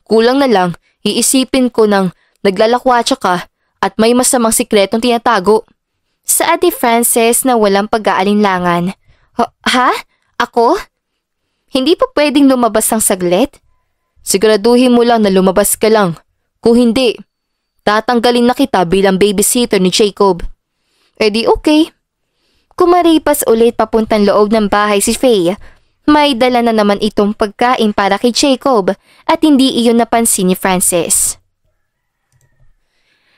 Kulang na lang, iisipin ko ng naglalakwatsa ka at may masamang sikretong tinatago. Saad ni Frances na walang pag-aalinlangan. Ha? Ako? Hindi pa pwedeng lumabas ng saglit? Siguraduhin mo lang na lumabas ka lang. Kung hindi, tatanggalin na kita bilang babysitter ni Jacob. E di okay. Kumaripas ulit papuntang loob ng bahay si Faye. May dala na naman itong pagkain para kay Jacob at hindi iyon napansin ni Frances.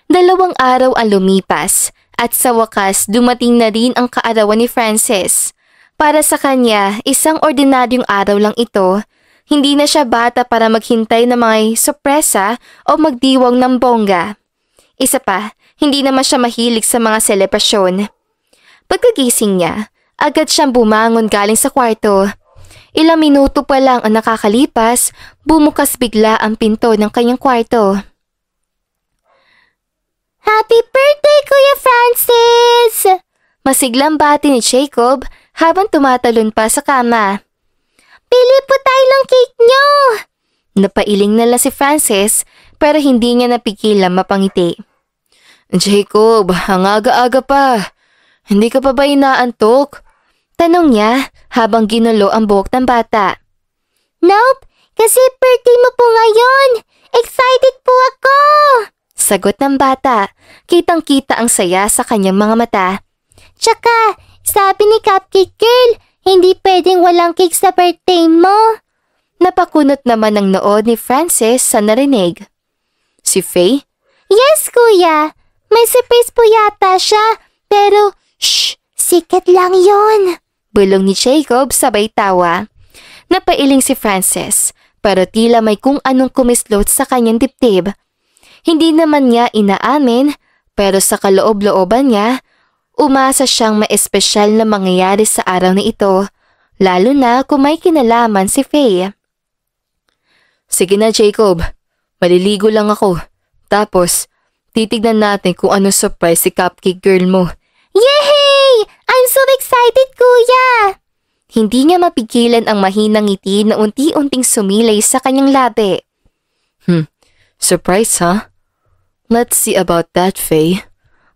2 araw ang lumipas at sa wakas dumating na rin ang kaarawan ni Frances. Para sa kanya, isang ordinaryong araw lang ito. Hindi na siya bata para maghintay na may sorpresa o magdiwang ng bongga. Isa pa, hindi naman siya mahilig sa mga selebrasyon. Pagkagising niya, agad siyang bumangon galing sa kwarto. Ilang minuto pa lang ang nakakalipas, bumukas bigla ang pinto ng kanyang kwarto. Happy birthday, Kuya Francis! Masiglang bati ni Jacob habang tumatalon pa sa kama. Pili po tayo ng cake niyo! Napailing na lang si Francis pero hindi niya napigilan mapangiti. Jacob, ang aga-aga pa. Hindi ka pa ba inaantok? Tanong niya habang ginulo ang buhok ng bata. Nope, kasi birthday mo po ngayon. Excited po ako! Sagot ng bata. Kitang-kita ang saya sa kanyang mga mata. Tsaka, sabi ni Cupcake Girl, hindi pwedeng walang cake sa birthday mo. Napakunot naman ang nood ni Frances sa narinig. Si Faye? Yes, kuya. May surprise po yata siya, pero shh, secret lang yon. Bulong ni Jacob sabay tawa. Napailing si Frances, pero tila may kung anong kumislot sa kanyang dibdib. Hindi naman niya inaamin, pero sa kaloob-looban niya, umasa siyang ma-espesyal na mangyayari sa araw na ito, lalo na kung may kinalaman si Faye. Sige na Jacob, maliligo lang ako. Tapos, titignan natin kung anong surprise si Cupcake Girl mo. Yay! I'm so excited, kuya! Hindi niya mapigilan ang mahinang ngiti na unti-unting sumilay sa kanyang labi. Surprise, huh? Let's see about that, Faye.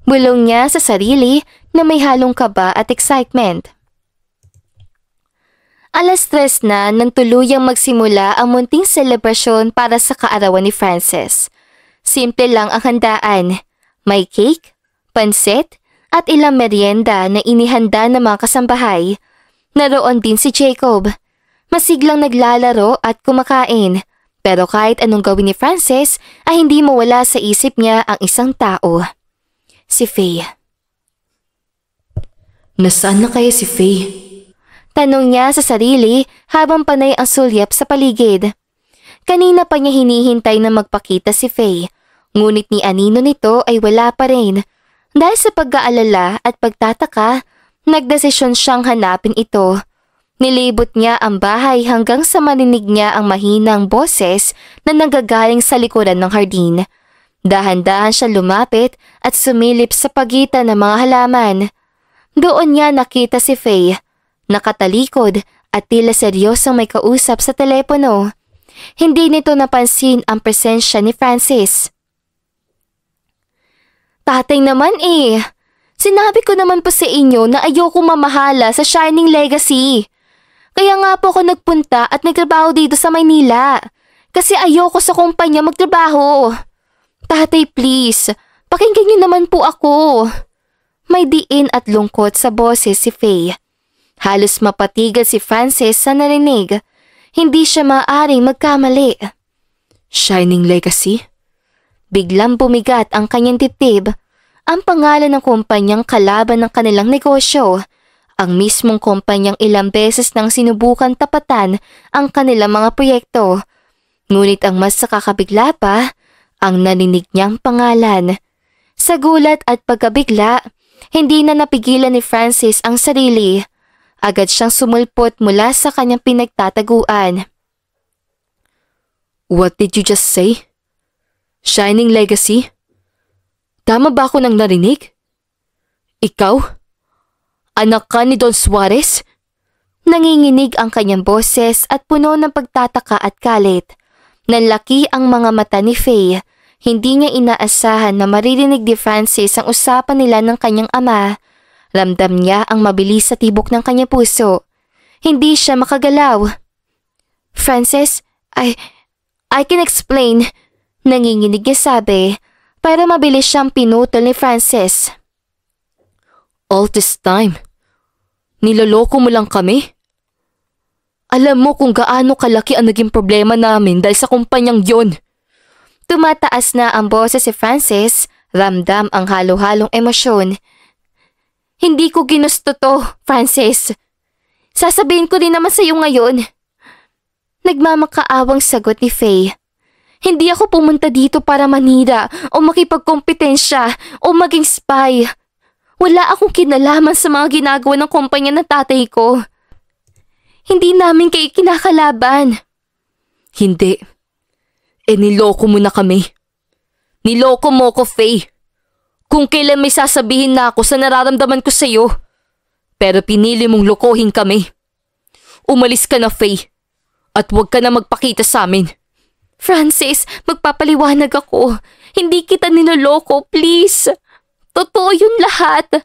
Bulong niya sa sarili na may halong kaba at excitement. 3:00 na nang tuluyang magsimula ang munting selebrasyon para sa kaarawan ni Frances. Simple lang ang handaan. May cake, pansit, at ilang merienda na inihanda ng mga kasambahay. Naroon din si Jacob. Masiglang naglalaro at kumakain. Pero kahit anong gawin ni Frances ay hindi mawala sa isip niya ang isang tao. Si Faye. Nasaan na kaya si Faye? Tanong niya sa sarili habang panay ang sulyap sa paligid. Kanina pa niya hinihintay na magpakita si Faye. Ngunit ni anino nito ay wala pa rin. Dahil sa pag-aalala at pagtataka, nagdesisyon siyang hanapin ito. Nilibot niya ang bahay hanggang sa marinig niya ang mahinang boses na nanggagaling sa likuran ng hardin. Dahan-dahan siya lumapit at sumilip sa pagitan ng mga halaman. Doon niya nakita si Faye, nakatalikod at tila seryosong may kausap sa telepono. Hindi nito napansin ang presensya ni Francis. Tatay naman eh. Sinabi ko naman po sa inyo na ayoko mamahala sa Shining Legacy. Kaya nga po ako nagpunta at nagtrabaho dito sa Maynila. Kasi ayoko sa kumpanya magtrabaho. Tatay please, pakinggan niyo naman po ako. May diin at lungkot sa boses si Faye. Halos mapatigil si Frances sa narinig. Hindi siya maaaring magkamali. Shining Legacy? Biglang bumigat ang kanyang dibdib. Ang pangalan ng kumpanyang kalaban ng kanilang negosyo. Ang mismong kumpanyang ilang beses nang sinubukan tapatan ang kanilang mga proyekto. Ngunit ang mas nakakabigla pa, ang narinig niyang pangalan. Sa gulat at pagkabigla, hindi na napigilan ni Francis ang sarili. Agad siyang sumulpot mula sa kanyang pinagtataguan. What did you just say? Shining Legacy? Tama ba ako nang narinig? Ikaw? Anak ka ni Don Suarez? Nanginginig ang kanyang boses at puno ng pagtataka at galit. Nanlaki ang mga mata ni Faye. Hindi niya inaasahan na maririnig ni Francis ang usapan nila ng kanyang ama. Ramdam niya ang mabilis sa tibok ng kanyang puso. Hindi siya makagalaw. Francis, I can explain. Nanginginig niya sabi, pero mabilis siyang pinutol ni Francis. All this time, niloloko mo lang kami? Alam mo kung gaano kalaki ang naging problema namin dahil sa kumpanyang yon. Tumataas na ang boses si Francis, ramdam ang halo-halong emosyon. Hindi ko ginusto to, Francis. Sasabihin ko rin naman sa iyo ngayon. Nagmamakaawang sagot ni Faye. Hindi ako pumunta dito para manira o makipagkompetensya o maging spy. Wala akong kinalaman sa mga ginagawa ng kumpanya ng tatay ko. Hindi namin kayo kinakalaban. Hindi. Niloko mo na kami. Niloko mo ko, Faye. Kung kailan may sasabihin na ako sa nararamdaman ko sa'yo. Pero pinili mong lokohin kami. Umalis ka na, Faye. At huwag ka na magpakita sa amin. Francis, magpapaliwanag ako. Hindi kita niloloko, please. Totoo yun lahat.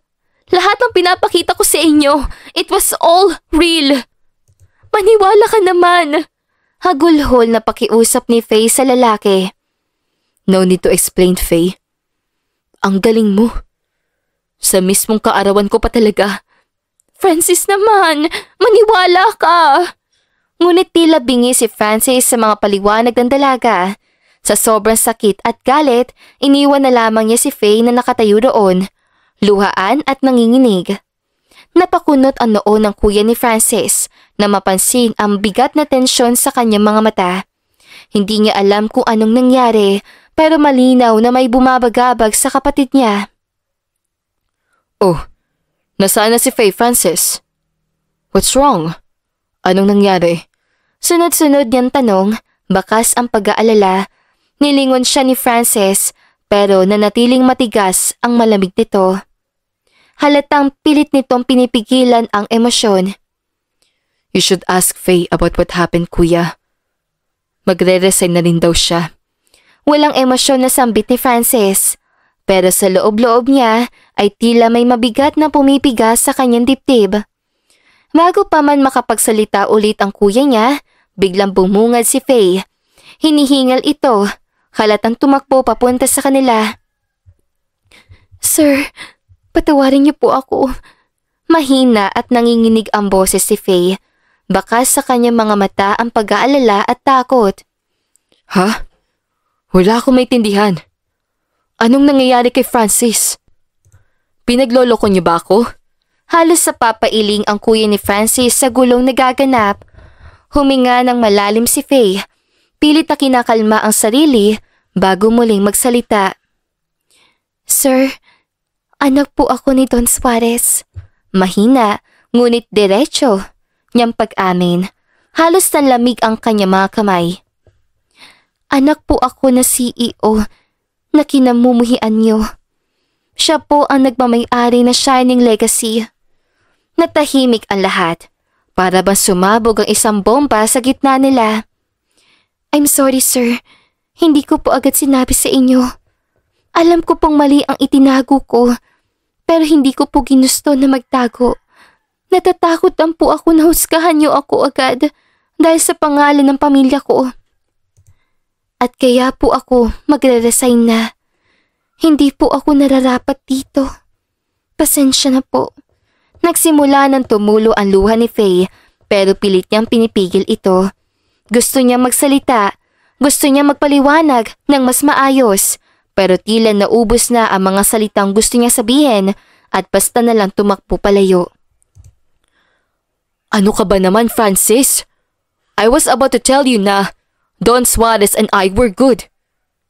Lahat ng pinapakita ko sa inyo. It was all real. Maniwala ka naman. Hagulhol na pakiusap ni Faye sa lalaki. No need to explain, Faye. Ang galing mo. Sa mismong kaarawan ko pa talaga. Francis naman, maniwala ka. Ngunit tila bingi si Francis sa mga paliwanag ng dalaga. Sa sobrang sakit at galit, iniwan na lamang niya si Faye na nakatayo roon, luhaan at nanginginig. Napakunot ang noo ng kuya ni Francis na mapansin ang bigat na tensyon sa kanyang mga mata. Hindi niya alam kung anong nangyari pero malinaw na may bumabagabag sa kapatid niya. Oh, nasaan na si Faye, Francis? What's wrong? Anong nangyari? Sunod-sunod niyang tanong, bakas ang pag-aalala. Nilingon siya ni Francis pero nanatiling matigas ang malamig nito. Halatang pilit nitong pinipigilan ang emosyon. You should ask Faye about what happened, kuya. Magre-resign na rin daw siya. Walang emosyon na sambit ni Francis. Pero sa loob-loob niya ay tila may mabigat na pumipigas sa kanyang dibdib. Bago pa man makapagsalita ulit ang kuya niya, biglang bumungad si Faye. Hinihingal ito. Halatang tumakbo papunta sa kanila. Sir, patawarin niyo po ako. Mahina at nanginginig ang boses si Faye. Bakas sa kanyang mga mata ang pag-aalala at takot. Ha? Wala akong maintindihan. Anong nangyayari kay Francis? Pinagloloko niyo ba ako? Halos sa papailing ang kuya ni Francis sa gulong nagaganap. Huminga ng malalim si Faye. Pilit na kinakalma ang sarili bago muling magsalita. Sir, anak po ako ni Don Suarez. Mahina, ngunit diretso niyang pag-amin. Halos nanlamig ang kanyang mga kamay. Anak po ako na CEO na kinamumuhian niyo. Siya po ang nagmamay-ari na Shining Legacy. Natahimik ang lahat. Para bang sumabog ang isang bomba sa gitna nila. I'm sorry, sir. Hindi ko po agad sinabi sa inyo. Alam ko pong mali ang itinago ko, pero hindi ko po ginusto na magtago. Natatakot lang po ako na husgahan niyo ako agad dahil sa pangalan ng pamilya ko. At kaya po ako magre-resign na. Hindi po ako nararapat dito. Pasensya na po. Nagsimula ng tumulo ang luha ni Faye pero pilit niyang pinipigil ito. Gusto niya magsalita, gusto niya magpaliwanag ng mas maayos, pero tila naubos na ang mga salitang gusto niya sabihin at basta na lang tumakbo palayo. Ano ka ba naman, Francis? I was about to tell you na Don Suarez and I were good.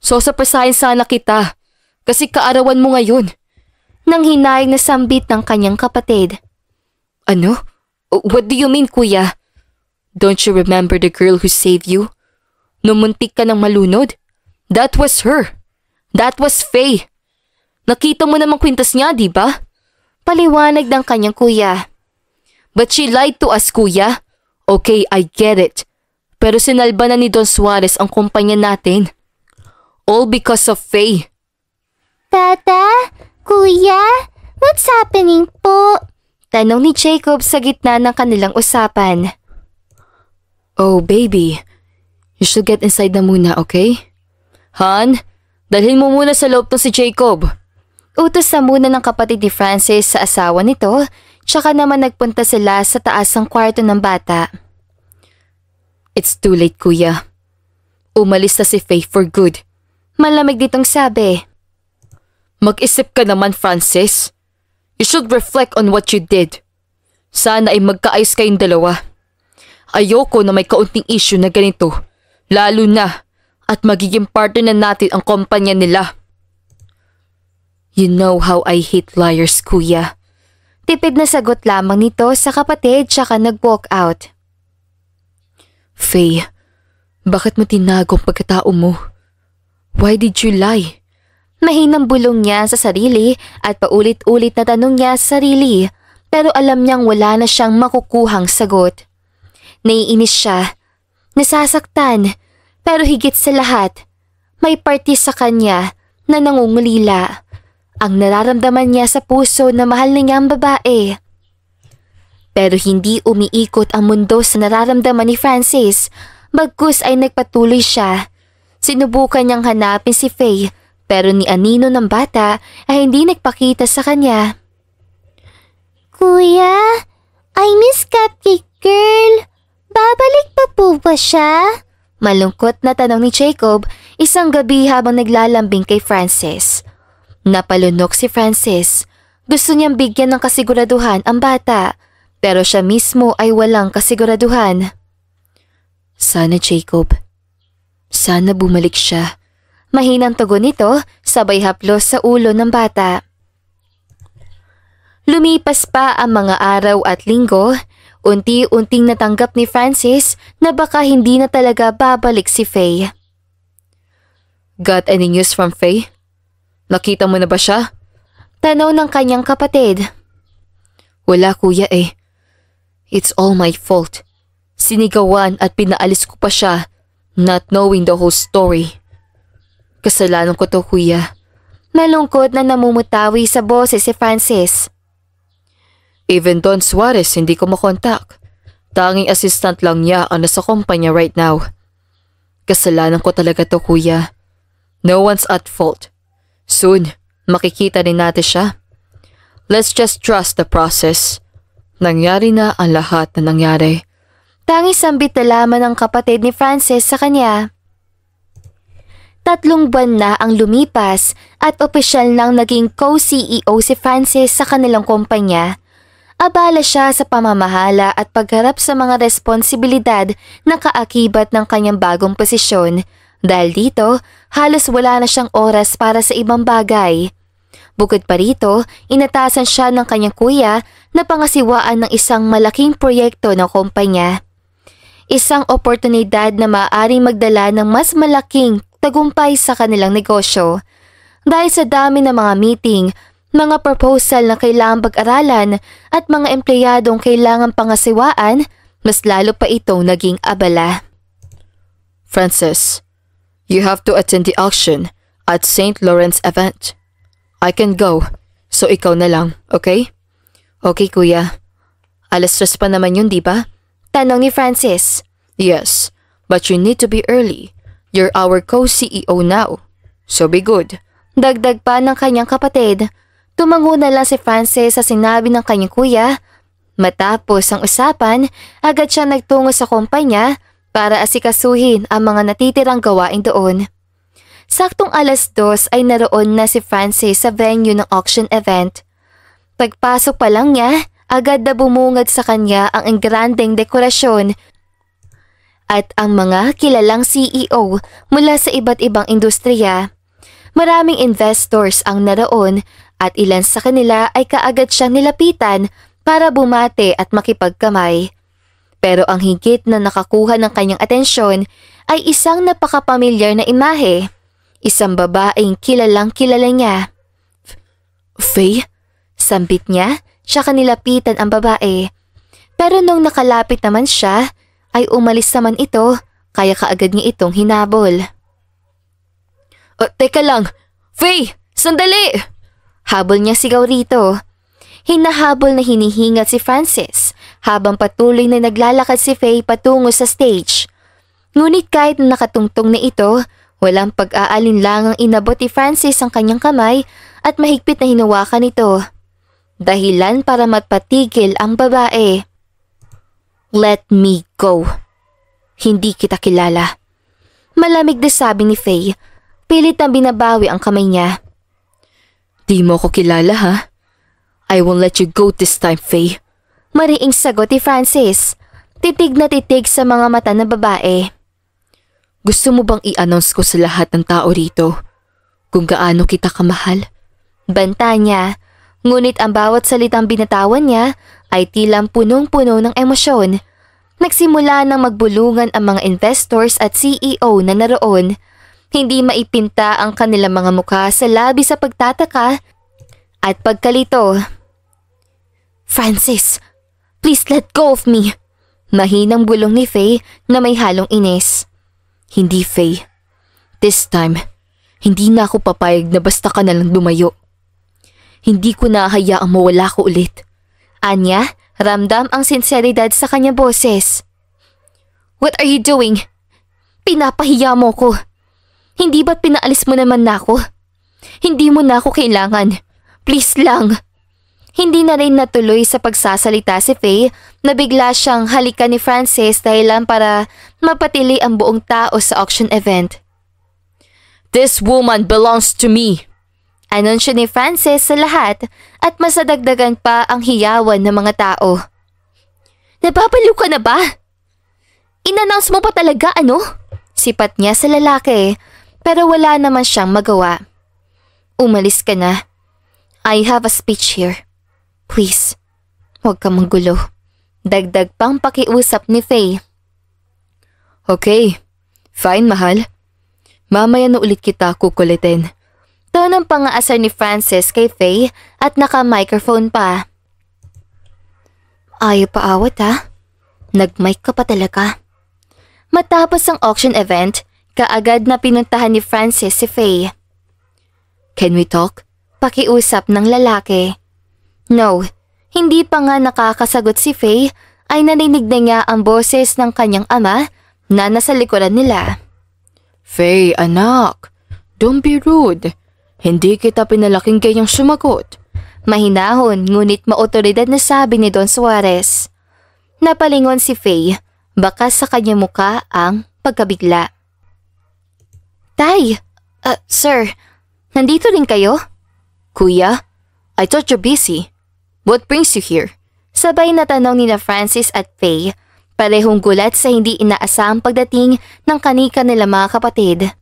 So surprisahin sana kita kasi kaarawan mo ngayon. Nang hinayang na sambit ng kanyang kapatid. Ano? What do you mean, kuya? Don't you remember the girl who saved you? Nung muntik ka ng malunod? That was her. That was Faye. Nakita mo namang kwintas niya, di ba? Paliwanag ng kanyang kuya. But she lied to us, kuya. Okay, I get it. Pero sinalba na ni Don Suarez ang kumpanya natin. All because of Faye. Tata? Kuya? What's happening po? Tanong ni Jacob sa gitna ng kanilang usapan. Oh, baby. You should get inside na muna, okay? Han, dalhin mo muna sa loob to si Jacob. Utos na muna ng kapatid ni Francis sa asawa nito, tsaka naman nagpunta sila sa taas ng kwarto ng bata. It's too late, kuya. Umalis na si Faye for good. Malamig ditong sabi. Mag-isip ka naman, Francis. You should reflect on what you did. Sana ay magkaayos kayong dalawa. Ayoko na may kaunting issue na ganito, lalo na at magiging partner na natin ang kumpanya nila. You know how I hate liars, kuya. Tipid na sagot lamang nito sa kapatid tsaka nag-walk out. Faye, bakit mo tinago ang pagkatao mo? Why did you lie? Mahinang bulong niya sa sarili at paulit-ulit na tanong niya sa sarili pero alam niyang wala na siyang makukuhang sagot. Naiinis siya, nasasaktan, pero higit sa lahat, may parte sa kanya na nangungulila. Ang nararamdaman niya sa puso na mahal na niya ang babae. Pero hindi umiikot ang mundo sa nararamdaman ni Francis, bagkus ay nagpatuloy siya. Sinubukan niyang hanapin si Faye pero ni anino ng bata ay hindi nagpakita sa kanya. Kuya, I miss Cupcake Girl. Babalik pa po ba siya? Malungkot na tanong ni Jacob isang gabi habang naglalambing kay Francis. Napalunok si Francis. Gusto niyang bigyan ng kasiguraduhan ang bata pero siya mismo ay walang kasiguraduhan. Sana, Jacob. Sana bumalik siya. Mahinang tugon nito sabay haplos sa ulo ng bata. Lumipas pa ang mga araw at linggo, unti-unting natanggap ni Francis na baka hindi na talaga babalik si Faye. Got any news from Faye? Nakita mo na ba siya? Tanong ng kanyang kapatid. Wala, kuya eh. It's all my fault. Sinigawan at pinaalis ko pa siya, not knowing the whole story. Kasalanan ko to, kuya. Malungkot na namumutawi sa boses si Francis. Even Don Suarez hindi ko makontak. Tanging assistant lang niya ang nasa kumpanya right now. Kasalanan ko talaga to, kuya. No one's at fault. Soon, makikita rin natin siya. Let's just trust the process. Nangyari na ang lahat na nangyari. Tanging sambit na lamang ng kapatid ni Francis sa kanya. 3 buwan na ang lumipas at opisyal nang naging co-CEO si Francis sa kanilang kumpanya. Abala siya sa pamamahala at pagharap sa mga responsibilidad na kaakibat ng kanyang bagong posisyon. Dahil dito, halos wala na siyang oras para sa ibang bagay. Bukod pa rito, inatasan siya ng kanyang kuya na pangasiwaan ng isang malaking proyekto ng kumpanya. Isang oportunidad na maaaring magdala ng mas malaking tagumpay sa kanilang negosyo. Dahil sa dami ng mga meeting, mga proposal na kailangang pag-aralan at mga empleyadong kailangang pangasiwaan, mas lalo pa itong naging abala. Francis, you have to attend the auction at St. Lawrence event. I can go, so ikaw na lang, okay? Okay, kuya. 3:00 pa naman yun, di ba? Tanong ni Francis. Yes, but you need to be early. You're our co-CEO now, so be good. Dagdag pa ng kanyang kapatid. Tumango na lang si Francis sa sinabi ng kanyang kuya. Matapos ang usapan, agad siya nagtungo sa kumpanya para asikasuhin ang mga natitirang gawain doon. Saktong 2:00 ay naroon na si Francis sa venue ng auction event. Pagpasok pa lang niya, agad na bumungad sa kanya ang engrandeng dekorasyon at ang mga kilalang CEO mula sa iba't ibang industriya. Maraming investors ang naroon at ilan sa kanila ay kaagad siyang nilapitan para bumate at makipagkamay. Pero ang higit na nakakuha ng kanyang atensyon ay isang napakapamilyar na imahe. Isang babaeng kilalang kilala niya. Faye? Sambit niya, tsaka nilapitan ang babae. Pero nung nakalapit naman siya, ay umalis naman ito, kaya kaagad niya itong hinabol. Teka lang! Faye! Sandali! Habol niya sigaw rito. Hinahabol na hinihingat si Francis habang patuloy na naglalakad si Faye patungo sa stage. Ngunit kahit nakatungtong na ito, walang pag-aalinlangang inabot ni Francis ang kanyang kamay at mahigpit na hinawakan ito. Dahilan para mapatigil ang babae. Let me go. Hindi kita kilala. Malamig na sabi ni Faye. Pilit na binabawi ang kamay niya. Di mo ko kilala ha? I won't let you go this time, Faye. Mariing sagot ni Francis. Titig na titig sa mga mata ng babae. Gusto mo bang i-announce ko sa lahat ng tao rito kung gaano kita kamahal? Banta niya. Ngunit ang bawat salitang binatawan niya ay tilang punong-puno ng emosyon. Nagsimula nang magbulungan ang mga investors at CEO na naroon. Hindi maipinta ang kanilang mga mukha sa labi sa pagtataka at pagkalito. Francis, please let go of me. Mahinang bulong ni Faye na may halong inis. Hindi, Faye. This time, hindi na ako papayag na basta ka na lang lumayo. Hindi ko na hayaang mawala ko ulit. Anya, ramdam ang sinseridad sa kanyang boses. What are you doing? Pinapahiya mo ko. Hindi ba't pinaalis mo naman na ako? Hindi mo na ako kailangan. Please lang. Hindi na rin natuloy sa pagsasalita si Faye na bigla siyang halikan ni Francis dahilan para mapatili ang buong tao sa auction event. This woman belongs to me. Anunsyo ni Francis sa lahat at masadagdagan pa ang hiyawan ng mga tao. Nababaliw ka na ba? In-announce mo pa talaga ano? Sipat niya sa lalaki pero wala naman siyang magawa. Umalis ka na. I have a speech here. Please, huwag kang manggulo. Dagdag pang pakiusap ni Faye. Okay, fine mahal. Mamaya na ulit kita kukulitin. Tonang pangaasar ni Francis kay Faye at naka-microphone pa. Ayaw pa awat ha? Nag-mic ka pa talaga. Matapos ang auction event, kaagad na pinuntahan ni Francis si Faye. Can we talk? Pakiusap ng lalaki. No, hindi pa nga nakakasagot si Faye ay narinig na niya ang boses ng kanyang ama na nasa likuran nila. Faye, anak, don't be rude. Hindi kita pinalaking gayang sumagot. Mahinahon ngunit maotoridad na sabi ni Don Suarez. Napalingon si Faye, baka sa kanyang muka ang pagkabigla. Tay, sir, nandito rin kayo? Kuya, I thought you're busy. What brings you here? Sabay na tanong ni Francis at Faye, parehong gulat sa hindi inaasahang pagdating ng kanika nila mga kapatid.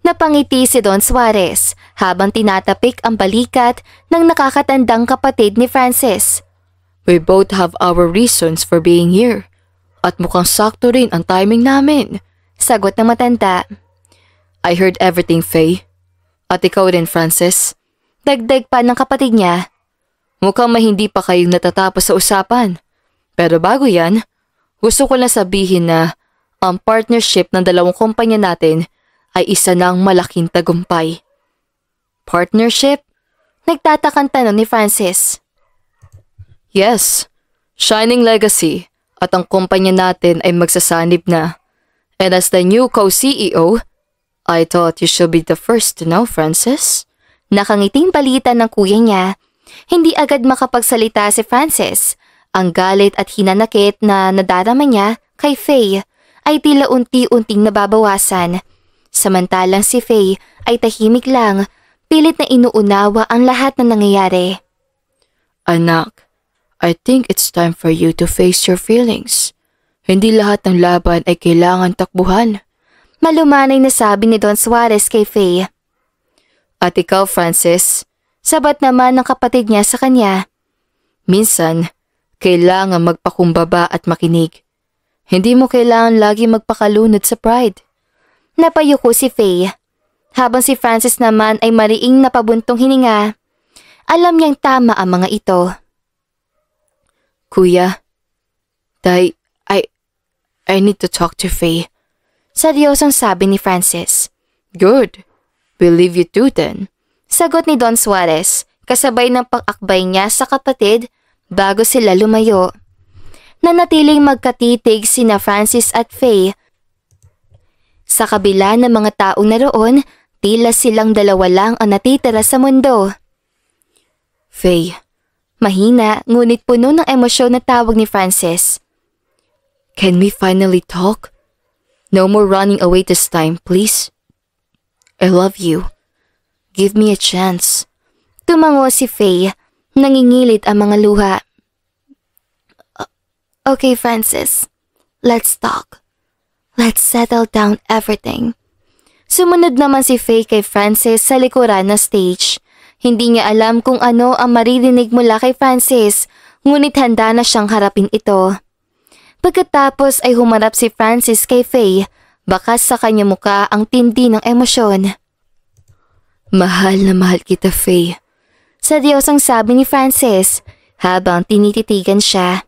Napangiti si Don Suarez habang tinatapik ang balikat ng nakakatandang kapatid ni Francis. We both have our reasons for being here. At mukhang sakto rin ang timing namin. Sagot ng matanda. I heard everything, Faye. At ikaw rin, Francis. Dagdag pa ng kapatid niya. Mukhang mahindi pa kayong natatapos sa usapan. Pero bago yan, gusto ko lang sabihin na ang partnership ng dalawang kumpanya natin ay isa ng malaking tagumpay. Partnership? Nagtatakang tanong ni Francis. Yes, Shining Legacy at ang kumpanya natin ay magsasanib na. And as the new co-CEO, I thought you should be the first to know, Francis. Nakangiting balita ng kuya niya. Hindi agad makapagsalita si Francis. Ang galit at hinanakit na nadarama niya kay Faye ay tila unti-unting nababawasan. Samantalang si Faye ay tahimik lang, pilit na inuunawa ang lahat na nangyayari. Anak, I think it's time for you to face your feelings. Hindi lahat ng laban ay kailangan takbuhan. Malumanay na sabi ni Don Suarez kay Faye. At ikaw, Francis, Sabat naman ng kapatid niya sa kanya. minsan, kailangan magpakumbaba at makinig. Hindi mo kailangan lagi magpakalunod sa pride. Napayuko si Faye. Habang si Francis naman ay mariing napabuntong hininga. Alam niyang tama ang mga ito. Kuya, Day, I need to talk to Faye. Seryosong sabi ni Francis. Good. We'll leave you two then. Sagot ni Don Suarez, kasabay ng pag-akbay niya sa kapatid bago sila lumayo. Nanatiling magkatitig sina Francis at Faye. Sa kabila ng mga taong naroon, tila silang dalawa lang ang natitira sa mundo. Faye, Mahina ngunit puno ng emosyon na tawag ni Francis. can we finally talk? No more running away this time, please. I love you. Give me a chance. Tumango si Faye, nangingilit ang mga luha. Okay, Francis. Let's talk. Let's settle down everything. Sumunod naman si Faye kay Francis sa likuran na stage. Hindi niya alam kung ano ang maririnig mula kay Francis, ngunit handa na siyang harapin ito. Pagkatapos ay humarap si Francis kay Faye, bakas sa kanya muka ang tindi ng emosyon. Mahal na mahal kita, Faye. Seryosong sabi ni Francis habang tinititigan siya.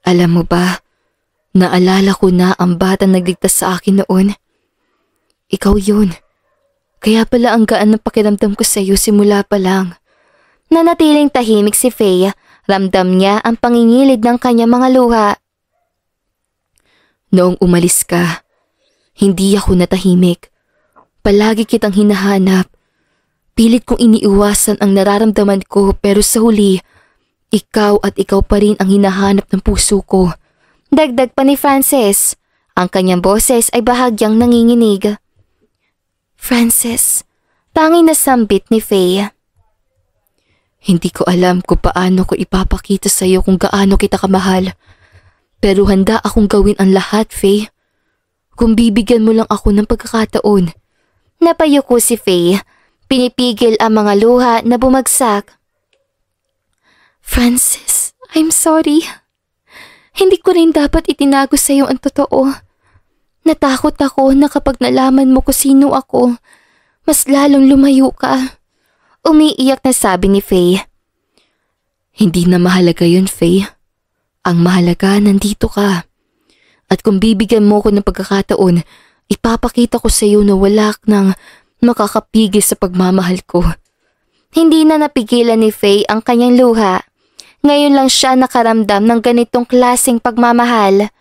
Alam mo ba, naalala ko na ang batang nagligtas sa akin noon. Ikaw yun. Kaya pala ang gaan ng pakiramdam ko sa iyo simula pa lang. Nanatiling tahimik si Faye, ramdam niya ang pangingilid ng kanyang mga luha. Noong umalis ka, hindi ako natahimik. Palagi kitang hinahanap. Pilit kong iniiwasan ang nararamdaman ko pero sa huli, ikaw at ikaw pa rin ang hinahanap ng puso ko. Dagdag pa ni Francis, ang kanyang boses ay bahagyang nanginginig. Francis, tanging nasambit ni Faye. Hindi ko alam kung paano ko ipapakita sa iyo kung gaano kita kamahal. Pero handa akong gawin ang lahat, Faye. Kung bibigyan mo lang ako ng pagkakataon. Napayuko si Faye, pinipigil ang mga luha na bumagsak. Francis, I'm sorry. Hindi ko rin dapat itinago sa iyo ang totoo. Natakot ako na kapag nalaman mo kung sino ako, mas lalong lumayo ka. Umiiyak na sabi ni Faye. Hindi na mahalaga yun, Faye. Ang mahalaga, nandito ka. At kung bibigyan mo ko ng pagkakataon, ipapakita ko sa iyo na wala nang makakapigil sa pagmamahal ko. Hindi na napigilan ni Faye ang kanyang luha. Ngayon lang siya nakaramdam ng ganitong klaseng pagmamahal.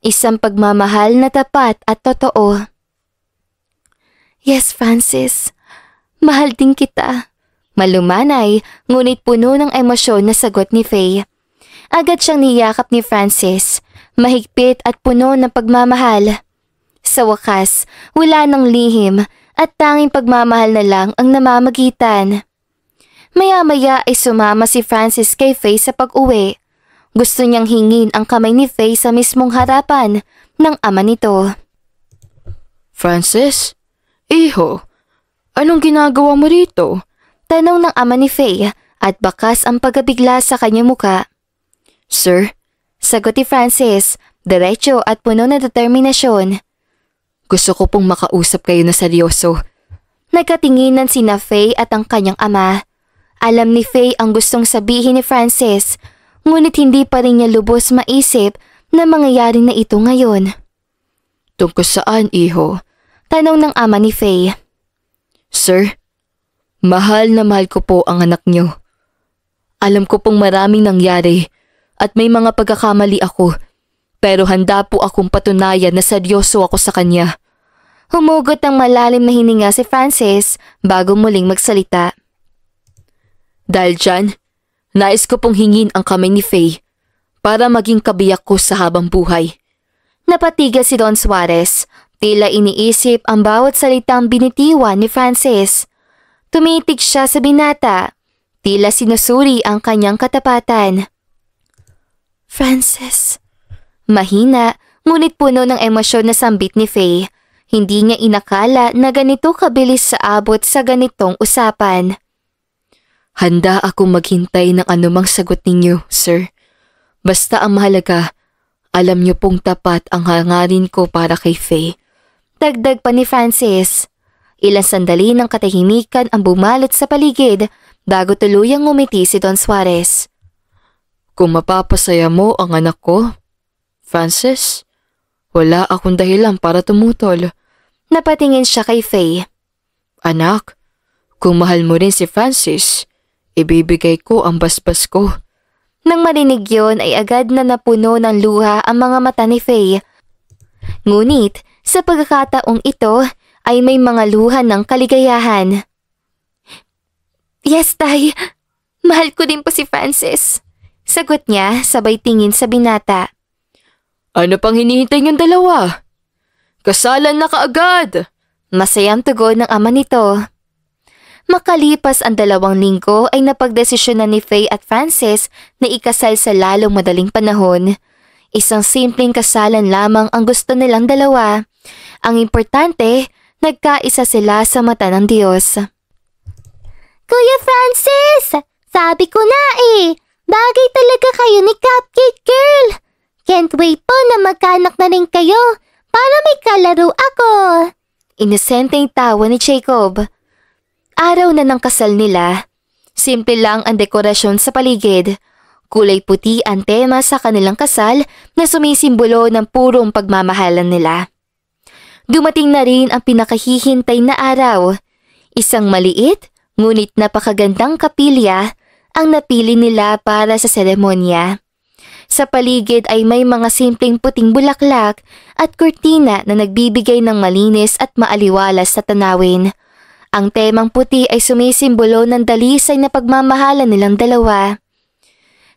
Isang pagmamahal na tapat at totoo. Yes, Francis. Mahal din kita. Malumanay, ngunit puno ng emosyon na sagot ni Faye. Agad siyang niyakap ni Francis, mahigpit at puno ng pagmamahal. Sa wakas, wala ng lihim at tanging pagmamahal na lang ang namamagitan. Maya-maya ay sumama si Francis kay Faye sa pag-uwi. Gusto niyang hingin ang kamay ni Faye sa mismong harapan ng ama nito. Francis? Iho, anong ginagawa mo rito? Tanong ng ama ni Faye at bakas ang pagkabigla sa kanyang muka. Sir? Sagot ni Francis, diretso at puno na determinasyon. Gusto ko pong makausap kayo na seryoso. Nagkatinginan sina Faye at ang kanyang ama. Alam ni Faye ang gustong sabihin ni Francis, ngunit hindi pa rin niya lubos maisip na mangyayari na ito ngayon. Tungkol saan, iho? Tanong ng ama ni Faye. Sir, mahal na mahal ko po ang anak niyo. Alam ko pong maraming nangyari at may mga pagkakamali ako, pero handa po akong patunayan na seryoso ako sa kanya. Humugot ng malalim na hininga si Francis bago muling magsalita. Dahil dyan, nais ko pong hingin ang kamay ni Faye para maging kabiyak ko sa habang buhay. Napatigas si Don Suarez, tila iniisip ang bawat salitang binitiwan ni Francis. Tumitig siya sa binata, tila sinusuri ang kanyang katapatan. Francis. Mahina, ngunit puno ng emosyon na sambit ni Faye. Hindi niya inakala na ganito kabilis sa abot sa ganitong usapan. Handa akong maghintay ng anumang sagot ninyo, sir. Basta ang mahalaga, alam niyo pong tapat ang hangarin ko para kay Faye. Dagdag pa ni Francis. Ilang sandali ng katahimikan ang bumalot sa paligid bago tuluyang ngumiti si Don Suarez. Kung mapapasaya mo ang anak ko, Francis, wala akong dahilan para tumutol. Napatingin siya kay Faye. Anak, kung mahal mo rin si Francis, ibibigay ko ang basbas ko. Nang marinig yon ay agad na napuno ng luha ang mga mata ni Faye. Ngunit sa pagkakataong ito ay may mga luha ng kaligayahan. Yes, Tay. Mahal ko din po si Francis. Sagot niya sabay tingin sa binata. Ano pang hinihintay niyong dalawa? Kasalan na kaagad! Masayang tugon ng ama nito. Makalipas ang 2 linggo ay napagdesisyonan ni Faye at Francis na ikasal sa lalong madaling panahon. Isang simpleng kasalan lamang ang gusto nilang dalawa. Ang importante, nagkaisa sila sa mata ng Diyos. Kuya Francis, sabi ko na bagay talaga kayo ni Cupcake Girl. Can't wait po na magkaanak na rin kayo para may kalaro ako. Inosenteng tawa ni Jacob. Araw na ng kasal nila. Simple lang ang dekorasyon sa paligid. Kulay puti ang tema sa kanilang kasal na sumisimbolo ng purong pagmamahalan nila. Dumating na rin ang pinakahihintay na araw. Isang maliit, ngunit napakagandang kapilya ang napili nila para sa seremonya. Sa paligid ay may mga simpleng puting bulaklak at kurtina na nagbibigay ng malinis at maaliwalas na tanawin. Ang temang puti ay sumisimbolo ng dalisay na pagmamahalan nilang dalawa.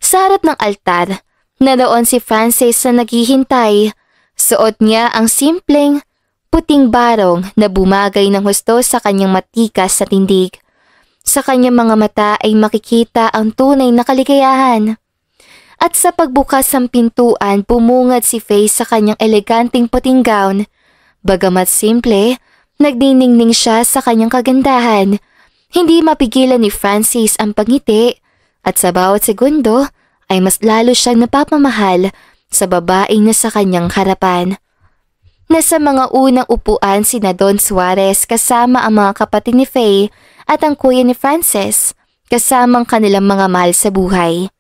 Sa harap ng altar, naroon si Francis na naghihintay. Suot niya ang simpleng, puting barong na bumagay ng husto sa kanyang matikas na tindig. Sa kanyang mga mata ay makikita ang tunay na kaligayahan. At sa pagbukas ng pintuan, pumungad si Faye sa kanyang eleganteng puting gown. Bagamat simple, nagniningning siya sa kanyang kagandahan. Hindi mapigilan ni Francis ang pagngiti at sa bawat segundo ay mas lalo siyang napapamahal sa babaeng na sa kanyang harapan. Nasa mga unang upuan sina Don Suarez kasama ang mga kapatid ni Faye at ang kuya ni Francis kasamang kanilang mga mahal sa buhay.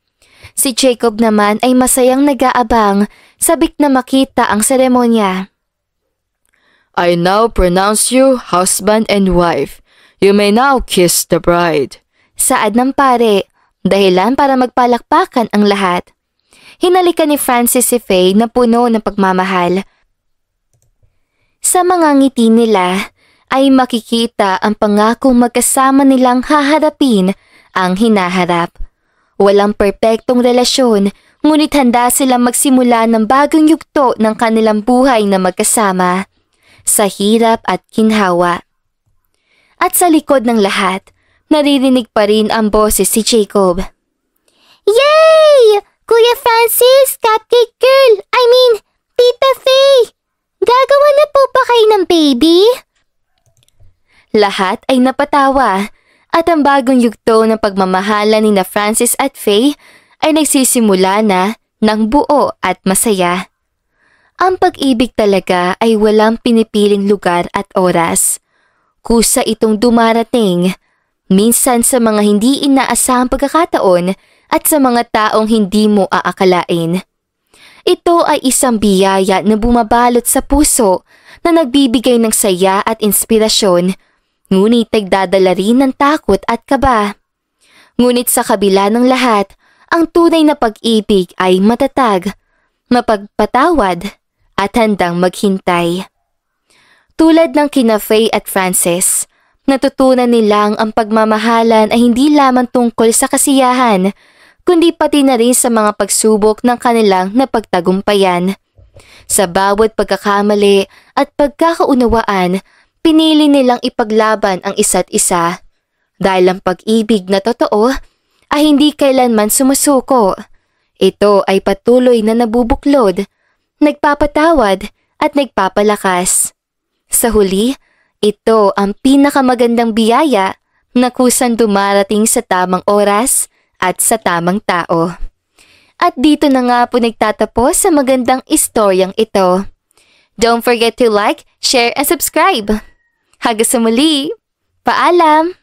Si Jacob naman ay masayang nag-aabang sabik na makita ang seremonya. I now pronounce you husband and wife. You may now kiss the bride. Saad ng pare, dahilan para magpalakpakan ang lahat. Hinalikan ni Francis si Faye na puno ng pagmamahal. Sa mga ngiti nila ay makikita ang pangakong magkasama nilang haharapin ang hinaharap. Walang perpektong relasyon, ngunit handa silang magsimula ng bagong yugto ng kanilang buhay na magkasama, sa hirap at ginhawa. At sa likod ng lahat, naririnig pa rin ang boses si Jacob. Yay! Kuya Francis, Cupcake Girl, Tita Faye! Gagawa na po ba kayo ng baby? Lahat ay napatawa. At ang bagong yugto ng pagmamahala ni na Francis at Faye ay nagsisimula na ng buo at masaya. Ang pag-ibig talaga ay walang pinipiling lugar at oras. Kusa itong dumarating, minsan sa mga hindi inaasahang pagkakataon at sa mga taong hindi mo aakalain. Ito ay isang biyaya na bumabalot sa puso na nagbibigay ng saya at inspirasyon, ngunit nagdadala rin ng takot at kaba. Ngunit sa kabila ng lahat, ang tunay na pag-ibig ay matatag, mapagpatawad at handang maghintay. Tulad ng kina Faye at Francis, natutunan nilang ang pagmamahalan ay hindi lamang tungkol sa kasiyahan, kundi pati na rin sa mga pagsubok ng kanilang napagtagumpayan. Sa bawat pagkakamali at pagkakaunawaan, pinili nilang ipaglaban ang isa't isa dahil ang pag-ibig na totoo ay hindi kailanman sumusuko. Ito ay patuloy na nabubuklod, nagpapatawad at nagpapalakas. Sa huli, ito ang pinakamagandang biyaya na kusang dumarating sa tamang oras at sa tamang tao. At dito na nga po nagtatapos sa magandang istoryang ito. Don't forget to like, share, and subscribe. Hanggang sa muli, paalam!